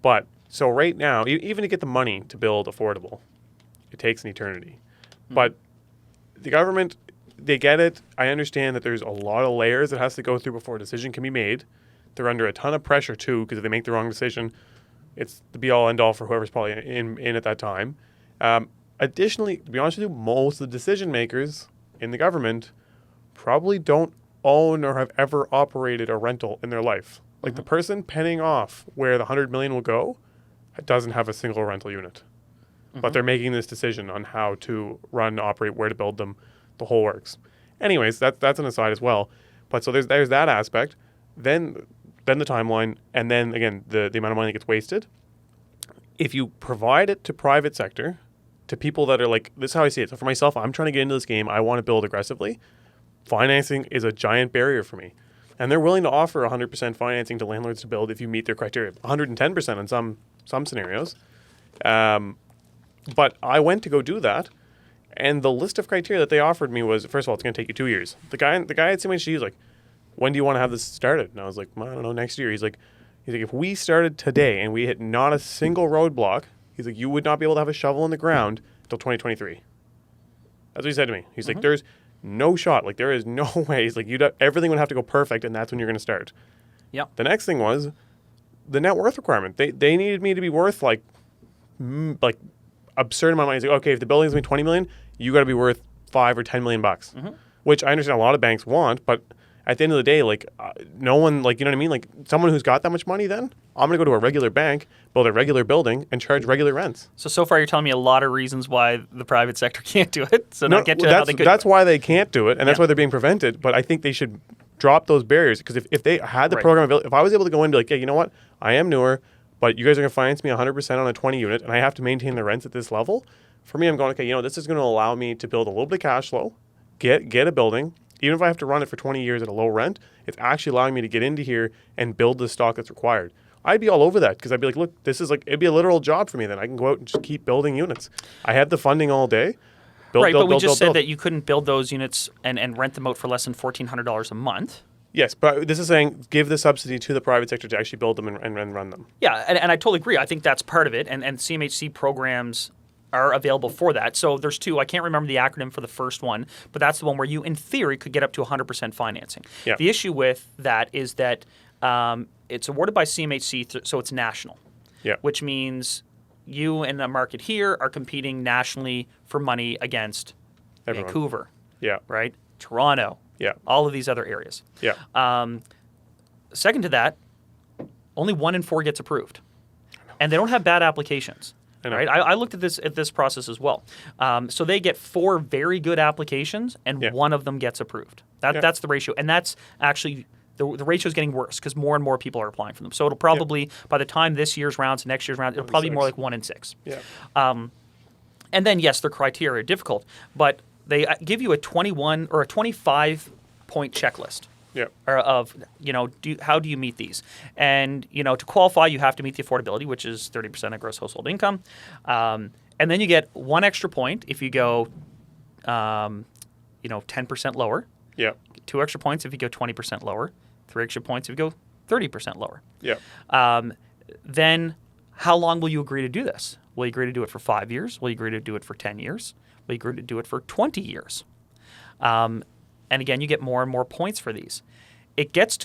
But, so right now, even to get the money to build affordable, it takes an eternity. Mm-hmm. But the government, they get it. I understand that there's a lot of layers that has to go through before a decision can be made. They're under a ton of pressure, too, because if they make the wrong decision, it's the be-all, end-all for whoever's probably in at that time. Additionally, to be honest with you, most of the decision makers in the government probably don't own or have ever operated a rental in their life. Like the person penning off where the $100 million will go doesn't have a single rental unit, but they're making this decision on how to run, operate, where to build them, the whole works. Anyways, that's an aside as well. But so there's that aspect. Then the timeline, and then again the amount of money that gets wasted. If you provide it to private sector, to people that are like, this is how I see it. So for myself, I'm trying to get into this game. I want to build aggressively. Financing is a giant barrier for me. And they're willing to offer 100% financing to landlords to build if you meet their criteria. 110% in some scenarios. But I went to go do that. And the list of criteria that they offered me was, first of all, it's going to take you 2 years. The guy at CMHC was like, when do you want to have this started? And I was like, well, I don't know, next year. He's like, if we started today and we hit not a single roadblock, he's like, you would not be able to have a shovel in the ground until 2023. That's what he said to me. He's like, there's no shot. Like, there is no way. He's like, everything would have to go perfect, and that's when you're going to start. Yeah. The next thing was the net worth requirement. They needed me to be worth like absurd amount of money. He's like, okay, if the building's going to be $20 million, you got to be worth $5 or $10 million bucks, which I understand a lot of banks want, but at the end of the day, like no one, like, you know what I mean? Like someone who's got that much money, then I'm going to go to a regular bank, build a regular building, and charge regular rents. So far you're telling me a lot of reasons why the private sector can't do it. So now get to how they could. That's why they can't do it, and that's why they're being prevented. But I think they should drop those barriers, because if they had the program available, if I was able to go in and be like, yeah, you know what, I am newer, but you guys are going to finance me 100% on a 20 unit, and I have to maintain the rents at this level. For me, I'm going, okay, you know, this is going to allow me to build a little bit of cash flow, get a building. Even if I have to run it for 20 years at a low rent, it's actually allowing me to get into here and build the stock that's required. I'd be all over that, because I'd be like, look, this is like, it'd be a literal job for me then. I can go out and just keep building units. I have the funding all day. But we just said that you couldn't build those units and rent them out for less than $1,400 a month. Yes, but this is saying give the subsidy to the private sector to actually build them and run them. Yeah, and I totally agree. I think that's part of it, and CMHC programs are available for that. So there's two. I can't remember the acronym for the first one, but that's the one where you, in theory, could get up to 100% financing. Yeah. The issue with that is that it's awarded by CMHC, so it's national, which means you and the market here are competing nationally for money against everyone. Vancouver, right? Toronto, all of these other areas. Second to that, only 1 in 4 gets approved, and they don't have bad applications. Right, I looked at this process as well. So they get 4 very good applications, and 1 of them gets approved. That's the ratio, and that's actually the ratio is getting worse because more and more people are applying for them. So it'll probably by the time this year's rounds, next year's round, it'll probably be more like 1 in 6. And then yes, their criteria are difficult, but they give you a 21 or a 25 point checklist. Of, you know, how do you meet these? And, you know, to qualify, you have to meet the affordability, which is 30% of gross household income. And then you get 1 extra point if you go, 10% lower. 2 extra points if you go 20% lower. 3 extra points if you go 30% lower. Then how long will you agree to do this? Will you agree to do it for 5 years? Will you agree to do it for 10 years? Will you agree to do it for 20 years? And again, you get more and more points for these. It gets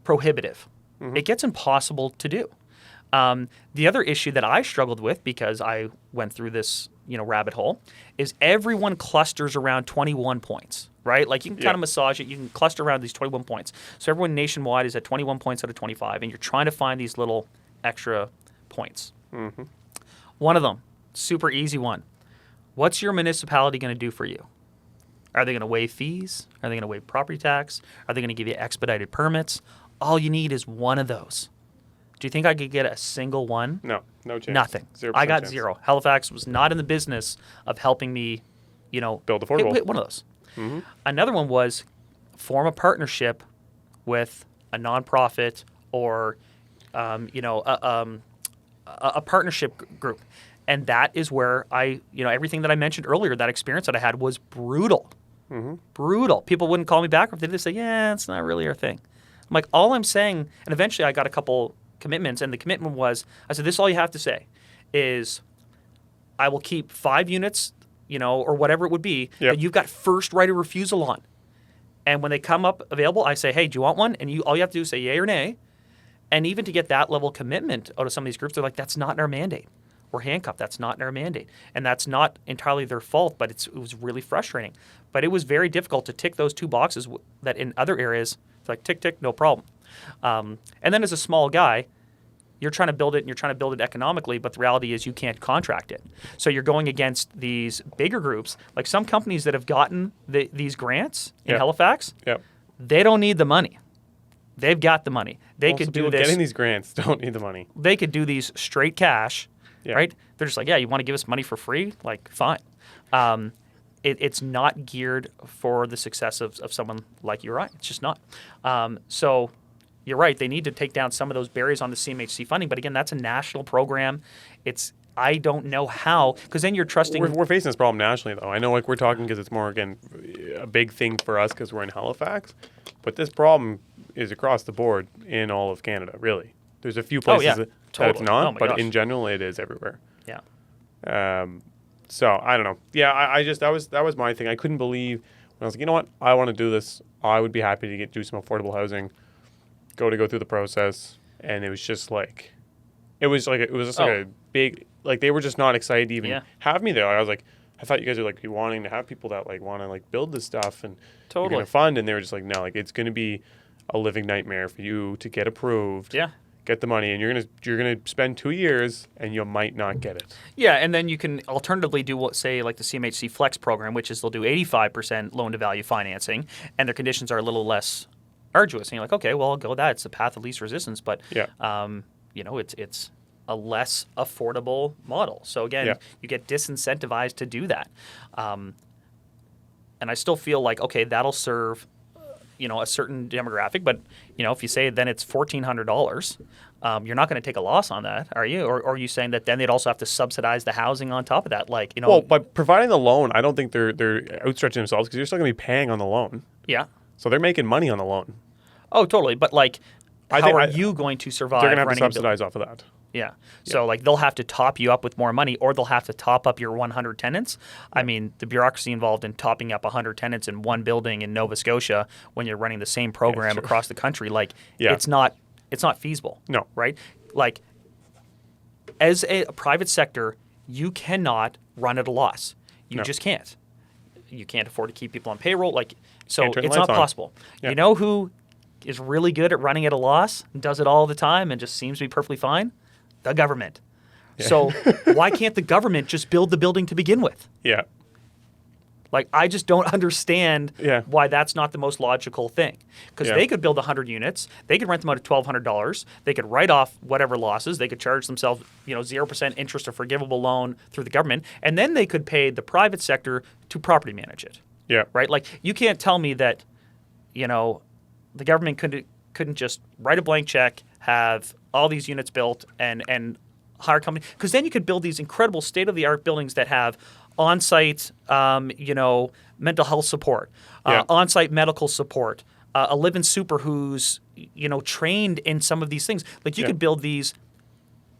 prohibitive. It gets impossible to do. The other issue that I struggled with, because I went through this, rabbit hole, is everyone clusters around 21 points, right? Like you can kind of massage it. You can cluster around these 21 points. So everyone nationwide is at 21 points out of 25, and you're trying to find these little extra points. One of them, super easy one. What's your municipality going to do for you? Are they going to waive fees? Are they going to waive property tax? Are they going to give you expedited permits? All you need is one of those. Do you think I could get a single one? No chance. Nothing. 0% I got chance. 0. Halifax was not in the business of helping me, build affordable. Hit one of those. Another one was form a partnership with a nonprofit or, a partnership group. And that is where everything that I mentioned earlier, that experience that I had was brutal. Brutal. People wouldn't call me back, or they'd just say, yeah, it's not really our thing. I'm like, all I'm saying, and eventually I got a couple commitments, and the commitment was, I said, this is all you have to say, is I will keep 5 units, or whatever it would be, that you've got first right of refusal on. And when they come up available, I say, hey, do you want one? And all you have to do is say yay or nay. And even to get that level of commitment out of some of these groups, they're like, that's not in our mandate. We're handcuffed. That's not in our mandate. And that's not entirely their fault, but it was really frustrating. But it was very difficult to tick those 2 boxes that in other areas, it's like tick, tick, no problem. And then as a small guy, you're trying to build it, and you're trying to build it economically, but the reality is you can't contract it. So you're going against these bigger groups, like some companies that have gotten these grants in Halifax, they don't need the money. They've got the money. They could do this. Getting these grants don't need the money. They could do these straight cash. Right? They're just like, yeah, you want to give us money for free? Like, fine. It's not geared for the success of someone like you or I. It's just not. So you're right. They need to take down some of those barriers on the CMHC funding. But again, that's a national program. I don't know how, because then you're trusting. We're facing this problem nationally, though. I know, we're talking because it's more, again, a big thing for us because we're in Halifax. But this problem is across the board in all of Canada, really. There's a few places that it's not, but in general, it is everywhere. So I don't know. I just that was my thing. I couldn't believe when I was like, you know what, I want to do this. I would be happy to do some affordable housing. Go through the process, and it was just like, like a big, like they were just not excited to even have me there. I was like, I thought you guys are like you wanting to have people that like want to like build this stuff and you're Totally. gonna fund, and they were just like, no, like it's gonna be a living nightmare for you to get approved. Yeah. Get the money, and you're gonna spend 2 years, and you might not get it. Yeah, and then you can alternatively do what, say, like the CMHC Flex program, which is they'll do 85% loan to value financing, and their conditions are a little less arduous. And you're like, okay, well, I'll go with that. It's the path of least resistance, but Yeah. it's a less affordable model. So again, Yeah. you get disincentivized to do that, and I still feel like okay, that'll serve a certain demographic, but if you say then it's $1,400, you're not going to take a loss on that, are you? Or are you saying that then they'd also have to subsidize the housing on top of that? Like Well, by providing the loan, I don't think they're outstretching themselves because you're still going to be paying on the loan. Yeah. So they're making money on the loan. Oh, totally. But like, I how think are you going to survive? They're going to have to running a subsidize off of that. Yeah. So like they'll have to top you up with more money, or they'll have to top up your 100 tenants. I mean, the bureaucracy involved in topping up 100 tenants in one building in Nova Scotia when you're running the same program sure. across the country, like Yeah. it's not feasible. No. Right? Like as a private sector, you cannot run at a loss. You No. just can't. You can't afford to keep people on payroll. Like so, Can't turn the it's not lights on. possible. Yeah. You know who is really good at running at a loss, and does it all the time, and just seems to be perfectly fine? The government. So why can't the government just build the building to begin with? Yeah. Like, I just don't understand Yeah. why that's not the most logical thing. Because Yeah. they could build 100 units, they could rent them out at $1,200, they could write off whatever losses, they could charge themselves 0% interest or forgivable loan through the government, and then they could pay the private sector to property manage it. Yeah. Right? Like, you can't tell me that, the government couldn't just write a blank check, have all these units built, and hire a company. Because then you could build these incredible state-of-the-art buildings that have on-site, mental health support, Yeah. on-site medical support, a live-in super who's, trained in some of these things. Like, you Yeah. could build these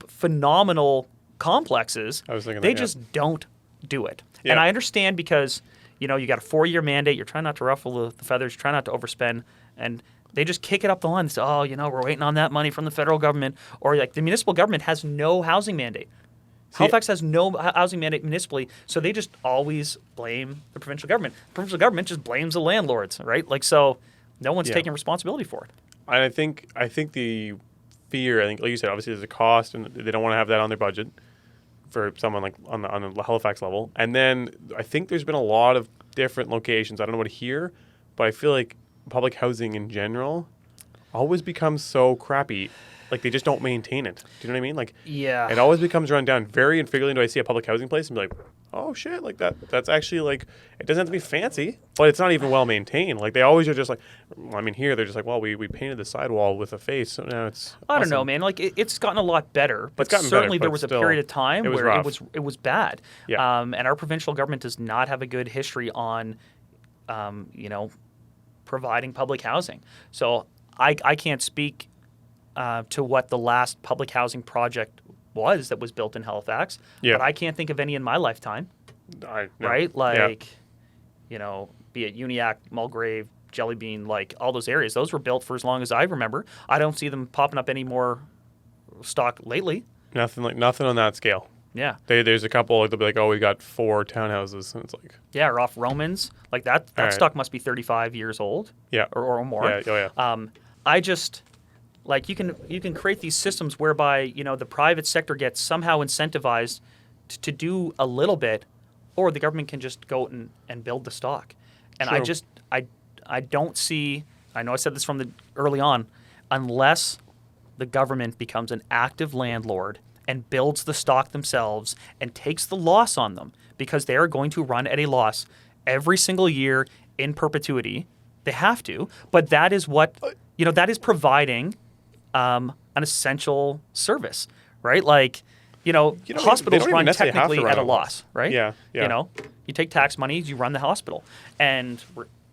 phenomenal complexes. I was thinking they that, yeah. just don't do it. Yeah. And I understand because, you got a 4-year mandate. You're trying not to ruffle the feathers. You're trying not to overspend. And they just kick it up the line and say, we're waiting on that money from the federal government. Or like the municipal government has no housing mandate. Halifax has no housing mandate municipally, so they just always blame the provincial government. The provincial government just blames the landlords, right? Like, so no one's Yeah. taking responsibility for it. And I think the fear, like you said, obviously there's a cost, and they don't want to have that on their budget for someone like on the Halifax level. And then I think there's been a lot of different locations. I don't know what here, but I feel like public housing in general always becomes so crappy. Like they just don't maintain it. Do you know what I mean? Like Yeah. it always becomes run down. Very infrequently do I see a public housing place and be like, oh shit, like that's actually like it doesn't have to be fancy, but it's not even well maintained. Like they always are just like, I mean here they're just like, well we painted the sidewall with a face, so now it's I don't know, awesome. man. Like it's gotten a lot better, but It's gotten certainly better, there but was a still, period of time it was where rough. it was bad. Yeah. And our provincial government does not have a good history on, providing public housing. So I can't speak to what the last public housing project was that was built in Halifax, Yeah. but I can't think of any in my lifetime. No. Right? Yeah. Like, be it Uniacke, Mulgrave, Jellybean, like all those areas, those were built for as long as I remember. I don't see them popping up any more stock lately. Nothing on that scale. Yeah. There's a couple like they'll be like, oh we got 4 townhouses, and it's like Yeah, or off Romans. Like that All right. stock must be 35 years old. yeah. Or more. Yeah, oh yeah. I just like you can create these systems whereby, the private sector gets somehow incentivized to do a little bit, or the government can just go and build the stock. And True. I don't see, I know I said this from the early on, unless the government becomes an active landlord and builds the stock themselves and takes the loss on them, because they are going to run at a loss every single year in perpetuity. They have to, but that is what, that is providing an essential service, right? Like, hospitals they don't even run necessarily have to technically run at a at a loss, right? Yeah, yeah. You take tax money, you run the hospital. And,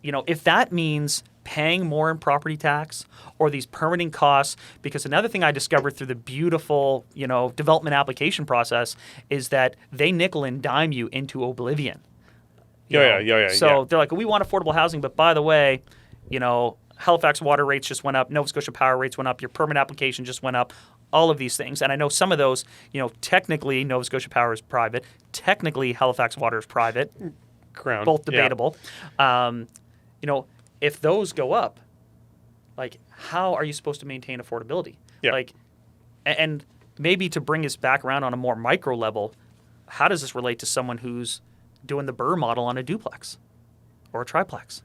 if that means paying more in property tax or these permitting costs, because another thing I discovered through the beautiful, development application process is that they nickel and dime you into oblivion. Yeah. So they're like, we want affordable housing, but by the way, Halifax water rates just went up, Nova Scotia power rates went up, your permit application just went up. all of these things. And I know some of those, technically Nova Scotia Power is private. Technically Halifax Water is private. Crown. Both debatable. Yeah. If those go up, like, how are you supposed to maintain affordability? Yeah. Like, and maybe to bring us back around on a more micro level, how does this relate to someone who's doing the Burr model on a duplex or a triplex?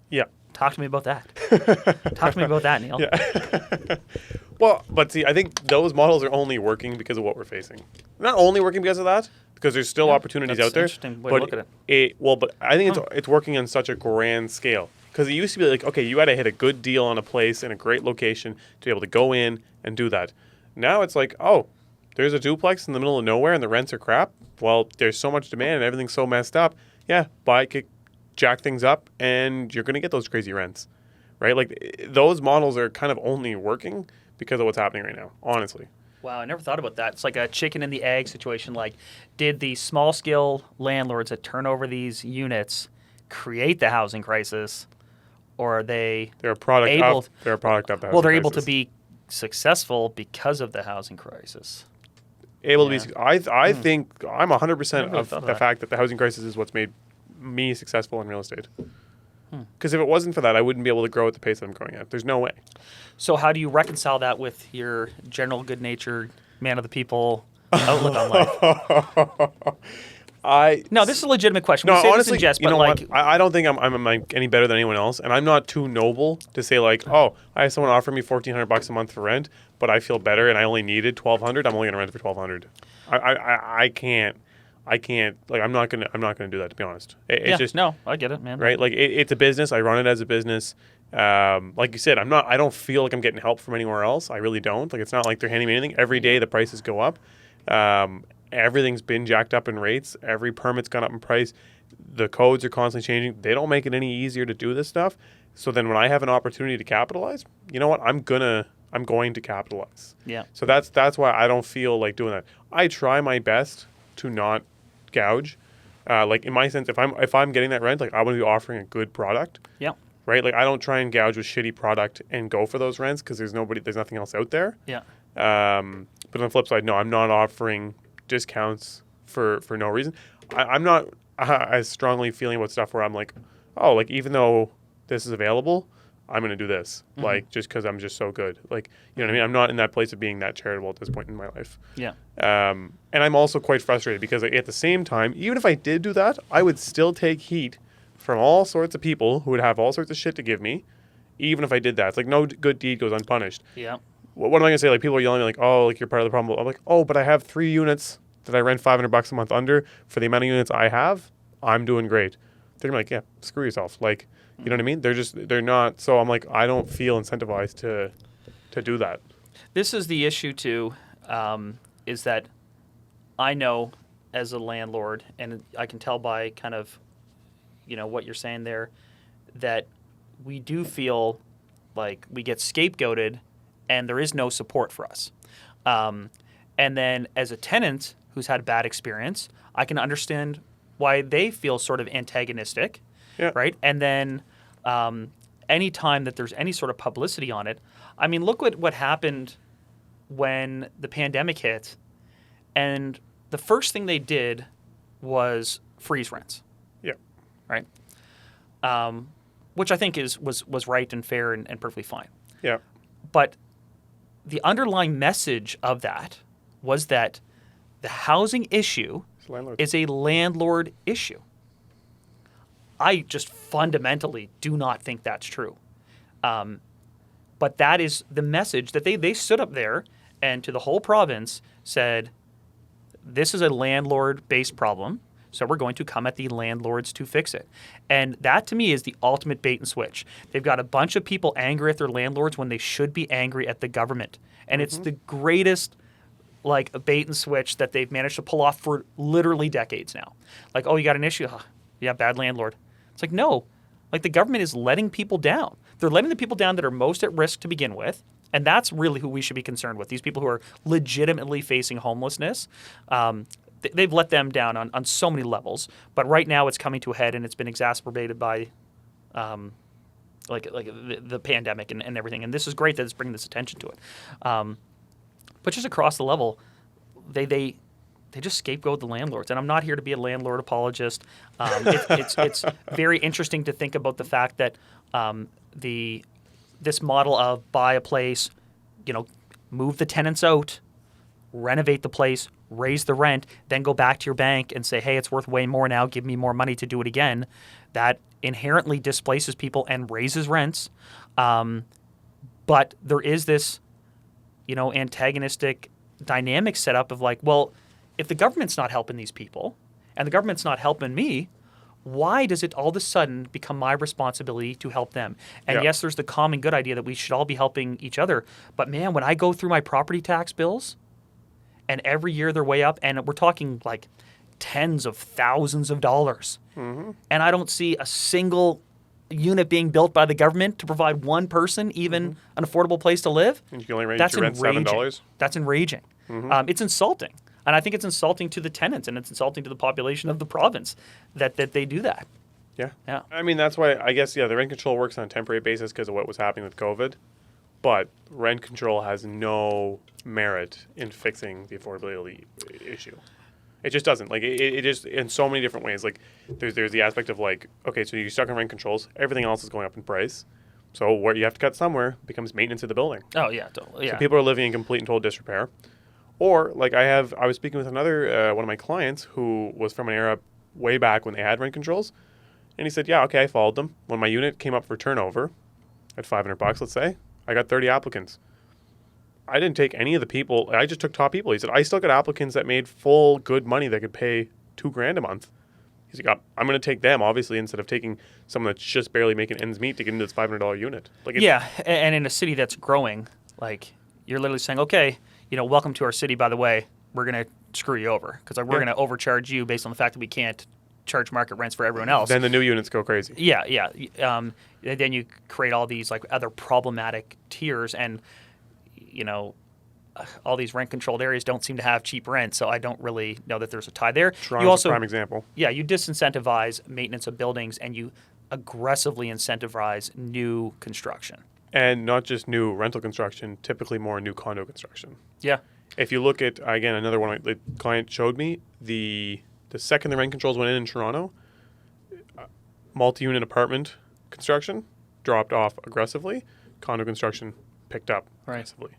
Yeah. Talk to me about that. Talk to me about that, Neal. Yeah. Well, but see, I think those models are only working because of what we're facing. Not only working because of that, because there's still opportunities that's out there. interesting way to look at it. But I think it's working on such a grand scale. Because it used to be like, okay, you got to hit a good deal on a place in a great location to be able to go in and do that. Now it's like, oh, there's a duplex in the middle of nowhere and the rents are crap. Well, there's so much demand and everything's so messed up. Yeah, buy, jack things up, and you're going to get those crazy rents, right? Like, those models are kind of only working because of what's happening right now, honestly. Wow, I never thought about that. It's like a chicken and the egg situation. Like, did the small scale landlords that turn over these units create the housing crisis, or are they're a product able? They're a product of the housing well, they're crisis. able to be successful because of the housing crisis. Able to be. I think I'm 100% Never of thought of the that. fact that the housing crisis is what's made me successful in real estate. Because if it wasn't for that, I wouldn't be able to grow at the pace that I'm growing at. There's no way. So how do you reconcile that with your general good-natured, man of the people outlook on life? No, this is a legitimate question. No, We say honestly, this in jest, you but know like, what? I don't think I'm like any better than anyone else, and I'm not too noble to say like, oh, I have someone offer me $1,400 a month for rent, but I feel better and I only needed $1,200. I'm only gonna rent for $1,200. I can't. Like, I'm not gonna do that, to be honest. It's just no, I get it, man. right. Like, it's a business. I run it as a business. Like you said, I don't feel like I'm getting help from anywhere else. I really don't. Like, it's not like they're handing me anything. Every day the prices go up. Everything's been jacked up in rates. Every permit's gone up in price. The codes are constantly changing. They don't make it any easier to do this stuff. So then when I have an opportunity to capitalize, you know what? I'm going to capitalize. Yeah. So that's why I don't feel like doing that. I try my best to not gouge. Like, in my sense, if I'm getting that rent, like, I want to be offering a good product. Yeah. Right? Like, I don't try and gouge with shitty product and go for those rents because there's nothing else out there. Yeah. But on the flip side, no, I'm not offering discounts for no reason. I'm not as strongly feeling about stuff where I'm like, oh, like, even though this is available, I'm going to do this. Like, just because I'm just so good. Like, you know what I mean? I'm not in that place of being that charitable at this point in my life. Yeah. And I'm also quite frustrated because at the same time, even if I did do that, I would still take heat from all sorts of people who would have all sorts of shit to give me, even if I did that. It's like, no good deed goes unpunished. Yeah. What am I going to say? Like, people are yelling at me like, oh, like, you're part of the problem. I'm like, oh, but I have 3 units that I rent $500 a month under. For the amount of units I have, I'm doing great. They're gonna be like, yeah, screw yourself. Like, you know what I mean? They're not. So I'm like, I don't feel incentivized to do that. This is the issue too, is that I know as a landlord, and I can tell by kind of, what you're saying there, that we do feel like we get scapegoated and there is no support for us. And then as a tenant who's had a bad experience, I can understand why they feel sort of antagonistic, right? And then any time that there's any sort of publicity on it, I mean, look what happened when the pandemic hit, and the first thing they did was freeze rents. Yeah. Right? Which I think was right and fair and perfectly fine. Yeah. But the underlying message of that was that the housing issue is a landlord issue. I just fundamentally do not think that's true. But that is the message that they stood up there and to the whole province said, this is a landlord-based problem, so we're going to come at the landlords to fix it. And that, to me, is the ultimate bait and switch. They've got a bunch of people angry at their landlords when they should be angry at the government. And it's the greatest like a bait and switch that they've managed to pull off for literally decades now. Like, oh, you got an issue? Oh, yeah, bad landlord. It's like, no. Like, the government is letting people down. They're letting the people down that are most at risk to begin with. And that's really who we should be concerned with. These people who are legitimately facing homelessness. They've let them down on so many levels. But right now it's coming to a head, and it's been exacerbated by the pandemic and everything. And this is great that it's bringing this attention to it. But just across the level, they just scapegoat the landlords. And I'm not here to be a landlord apologist. It's very interesting to think about the fact that this model of buy a place, move the tenants out, renovate the place, raise the rent, then go back to your bank and say, hey, it's worth way more now, give me more money to do it again. That inherently displaces people and raises rents. But there is this, antagonistic dynamic set up of like, well, if the government's not helping these people and the government's not helping me, why does it all of a sudden become my responsibility to help them? And yes, there's the common good idea that we should all be helping each other. But man, when I go through my property tax bills and every year they're way up, and we're talking like tens of thousands of dollars, and I don't see a single unit being built by the government to provide one person even an affordable place to live, And you can only raise your rent $7. That's enraging. It's insulting. And I think it's insulting to the tenants and it's insulting to the population of the province that they do that. Yeah. Yeah. I mean, that's why I guess, the rent control works on a temporary basis because of what was happening with COVID. But rent control has no merit in fixing the affordability issue. It just doesn't. Like, it just, in so many different ways. Like, there's the aspect of like, okay, so you're stuck on rent controls. Everything else is going up in price. So where you have to cut somewhere becomes maintenance of the building. Oh, yeah, totally. Yeah. So people are living in complete and total disrepair. Or, like, I was speaking with another one of my clients who was from an era way back when they had rent controls. And he said, yeah, okay, I followed them. When my unit came up for turnover at $500, let's say, I got 30 applicants. I didn't take any of the people. I just took top people. He said, I still got applicants that made full good money that could pay $2,000 a month. He's like, I'm going to take them, obviously, instead of taking someone that's just barely making ends meet to get into this $500 unit. Like, yeah, and in a city that's growing, like, you're literally saying, okay, welcome to our city, by the way, we're going to screw you over because we're going to overcharge you based on the fact that we can't charge market rents for everyone else. Then the new units go crazy. Yeah. Then you create all these like other problematic tiers, and all these rent-controlled areas don't seem to have cheap rent, so I don't really know that there's a tie there. Toronto's a prime example. Yeah, you disincentivize maintenance of buildings, and you aggressively incentivize new construction. And not just new rental construction, typically more new condo construction. Yeah. If you look at, again, another one the client showed me, the second the rent controls went in Toronto, multi-unit apartment construction dropped off aggressively, condo construction picked up aggressively.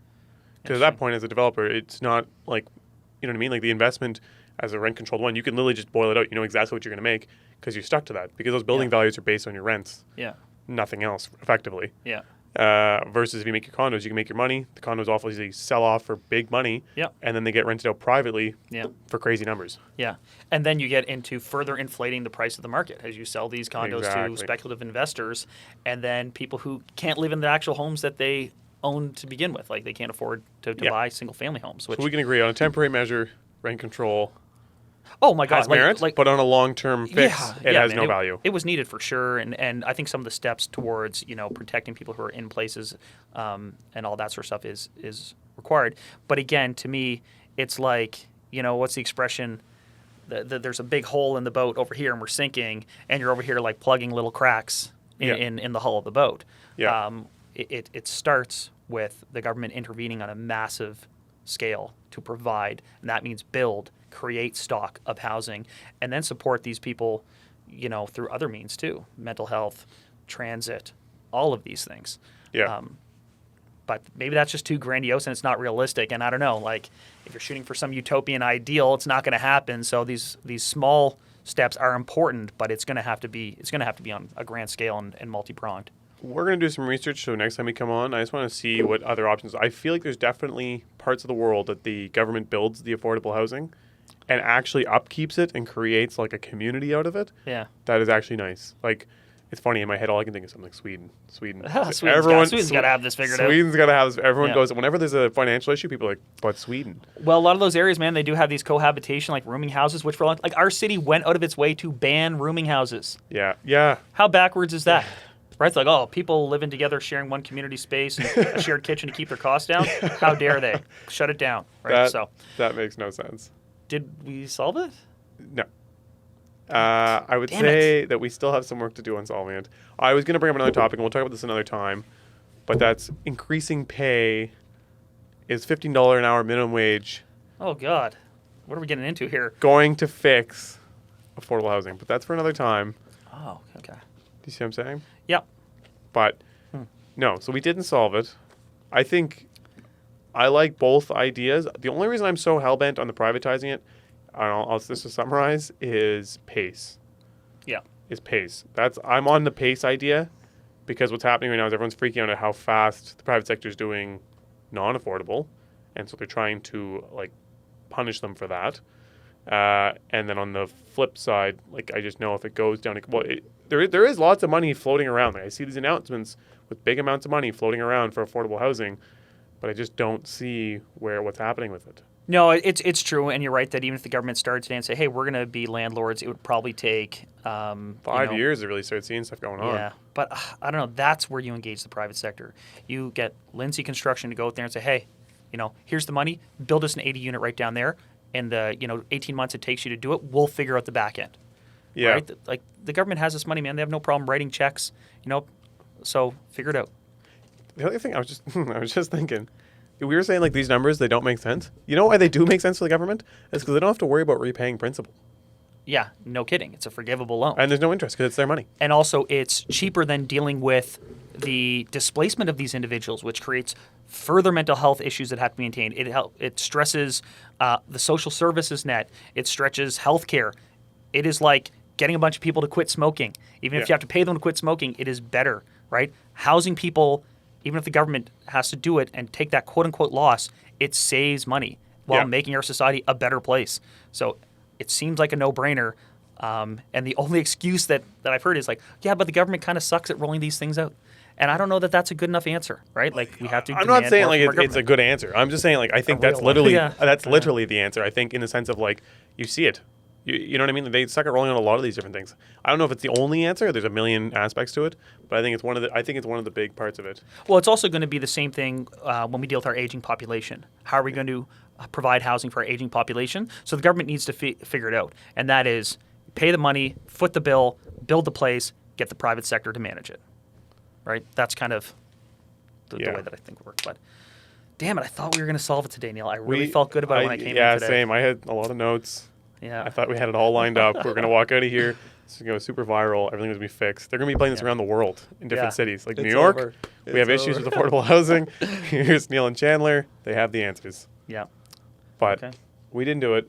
Because at that point, as a developer, it's not like, you know what I mean? Like the investment as a rent-controlled one, you can literally just boil it out. You know exactly what you're going to make because you're stuck to that. Because those building values are based on your rents. Yeah. Nothing else, effectively. Yeah. Versus if you make your condos, you can make your money. The condos obviously sell off for big money. Yeah. And then they get rented out privately for crazy numbers. Yeah. And then you get into further inflating the price of the market as you sell these condos to speculative investors, and then people who can't live in the actual homes that they own to begin with. Like they can't afford to buy single-family homes. Which, so we can agree on a temporary measure, rent control. Oh my God! Has merit, but on a long-term fix, it has no value. It was needed for sure, and I think some of the steps towards protecting people who are in places and all that sort of stuff is required. But again, to me, it's like what's the expression? There's a big hole in the boat over here, and we're sinking, and you're over here like plugging little cracks in the hull of the boat. Yeah. It starts with the government intervening on a massive scale to provide, and that means build, create stock of housing, and then support these people, through other means too, mental health, transit, all of these things. Yeah. But maybe that's just too grandiose and it's not realistic. And I don't know, like if you're shooting for some utopian ideal, it's not going to happen. So these small steps are important, but it's going to have to be on a grand scale and multi-pronged. We're going to do some research, so next time we come on, I just want to see what other options. I feel like there's definitely parts of the world that the government builds the affordable housing and actually upkeeps it and creates like a community out of it. Yeah. That is actually nice. Like, it's funny, in my head, all I can think of something like Sweden. Sweden's got to have this figured out. Sweden's got to have this. Everyone goes, whenever there's a financial issue, people are like, but Sweden. Well, a lot of those areas, man, they do have these cohabitation, like rooming houses, which for like our city went out of its way to ban rooming houses. Yeah. Yeah. How backwards is that? Right? It's like, people living together, sharing one community space and a shared kitchen to keep their costs down. How dare they? Shut it down. Right? That makes no sense. Did we solve it? No. I would say that we still have some work to do on solving it. I was going to bring up another topic, and we'll talk about this another time, but that's increasing pay is $15 an hour minimum wage Oh, God. What are we getting into here? going to fix affordable housing? But that's for another time. Oh, okay. Do you see what I'm saying? Yep. But no, so we didn't solve it. I think I like both ideas. The only reason I'm so hell-bent on the privatizing it, I'll just to summarize, is pace. Yeah. Is pace. I'm on the pace idea because what's happening right now is everyone's freaking out at how fast the private sector is doing non-affordable, and so they're trying to like punish them for that. And then on the flip side, like I just know if it goes down, there is lots of money floating around. Like I see these announcements with big amounts of money floating around for affordable housing, but I just don't see what's happening with it. No, it's true, and you're right that even if the government started today and say, "Hey, we're going to be landlords," it would probably take 5 years to really start seeing stuff going on. Yeah, but I don't know. That's where you engage the private sector. You get Lindsay Construction to go out there and say, "Hey, here's the money. Build us an 80 unit right down there. In the 18 months it takes you to do it, we'll figure out the back end." Yeah. Right? Like the government has this money, man. They have no problem writing checks. So figure it out. The other thing I was just thinking, we were saying like these numbers, they don't make sense. You know why they do make sense to the government? It's because they don't have to worry about repaying principal. Yeah, no kidding. It's a forgivable loan. And there's no interest because it's their money. And also it's cheaper than dealing with the displacement of these individuals, which creates further mental health issues that have to be maintained. It stresses the social services net. It stretches healthcare. It is like getting a bunch of people to quit smoking. Even if you have to pay them to quit smoking, it is better, right? Housing people, even if the government has to do it and take that quote-unquote loss, it saves money while making our society a better place. So it seems like a no-brainer. And the only excuse that I've heard is like, yeah, but the government kind of sucks at rolling these things out. And I don't know that that's a good enough answer, right? Like we have to. I'm not saying like it's a good answer. I'm just saying like I think that's literally literally the answer. I think in the sense of like you see it. You know what I mean? They suck at rolling out a lot of these different things. I don't know if it's the only answer. There's a million aspects to it, but I think it's one of the big parts of it. Well, it's also going to be the same thing when we deal with our aging population. How are we going to provide housing for our aging population? So the government needs to figure it out, and that is pay the money, foot the bill, build the place, get the private sector to manage it. Right? That's kind of the way that I think it works. But damn it, I thought we were going to solve it today, Neal. I really felt good about it when I came in today. Yeah, same. I had a lot of notes. Yeah. I thought we had it all lined up. We're going to walk out of here. It's going to go super viral. Everything's going to be fixed. They're going to be playing this around the world in different cities. Like New York, we have issues with affordable housing. Here's Neal and Chandler. They have the answers. Yeah. But we didn't do it.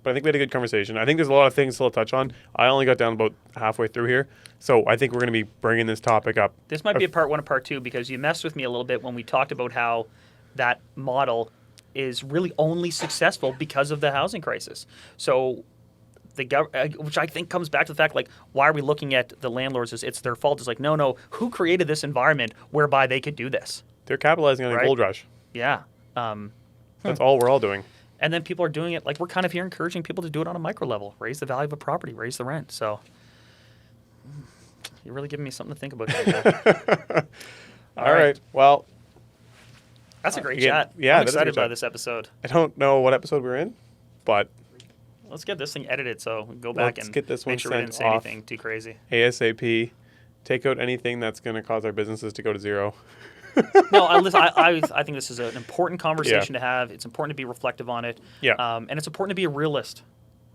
But I think we had a good conversation. I think there's a lot of things still to touch on. I only got down about halfway through here. So I think we're going to be bringing this topic up. This might be a part one and part two because you messed with me a little bit when we talked about how that model is really only successful because of the housing crisis. So which I think comes back to the fact, like, why are we looking at the landlords as it's their fault? It's like, no, who created this environment whereby they could do this? They're capitalizing on a gold rush. Yeah. That's all we're all doing. And then people are doing it, like we're kind of here encouraging people to do it on a micro level, raise the value of a property, raise the rent. So you're really giving me something to think about. All right. Well, that's a great chat. Yeah, I'm excited by this episode. I don't know what episode we're in, but let's get this thing edited so we can go back and get this one make sure we didn't say anything too crazy. ASAP. Take out anything that's going to cause our businesses to go to zero. No, I think this is an important conversation to have. It's important to be reflective on it. Yeah. And it's important to be a realist,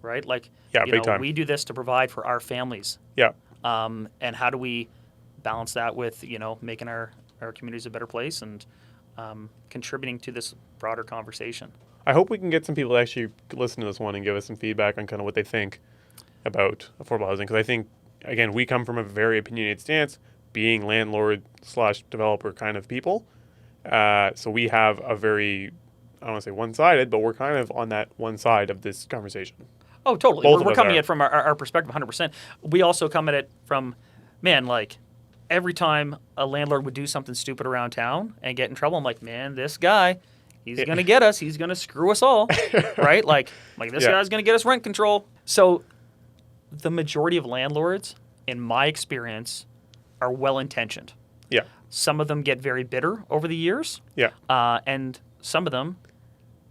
right? Like, big time. We do this to provide for our families. Yeah. And how do we balance that with, making our communities a better place and contributing to this broader conversation? I hope we can get some people to actually listen to this one and give us some feedback on kind of what they think about affordable housing. Because I think, again, we come from a very opinionated stance, being landlord/developer kind of people. So we have a very, I don't want to say one-sided, but we're kind of on that one side of this conversation. Oh, totally. We're coming at it from our perspective 100%. We also come at it from, man, like every time a landlord would do something stupid around town and get in trouble, I'm like, man, this guy, he's going to get us. He's going to screw us all, right? Like this guy's going to get us rent control. So the majority of landlords, in my experience, are well-intentioned. Yeah. Some of them get very bitter over the years. Yeah. And some of them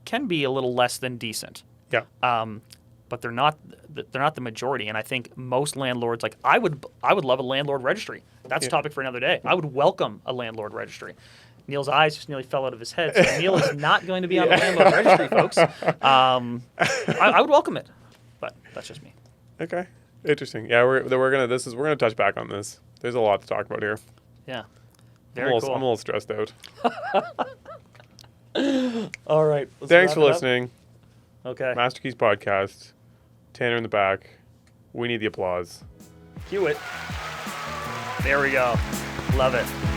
can be a little less than decent. Yeah. But they're not the majority. And I think most landlords, like I would love a landlord registry. That's a topic for another day. I would welcome a landlord registry. Neal's eyes just nearly fell out of his head. So Neal is not going to be on the Lambo registry, folks. I would welcome it, but that's just me. Okay, interesting. Yeah, we're gonna touch back on this. There's a lot to talk about here. Yeah, I'm very a cool. little stressed out. All right. Thanks for listening. Okay. Master Keys Podcast. Tanner in the back. We need the applause. Cue it. There we go. Love it.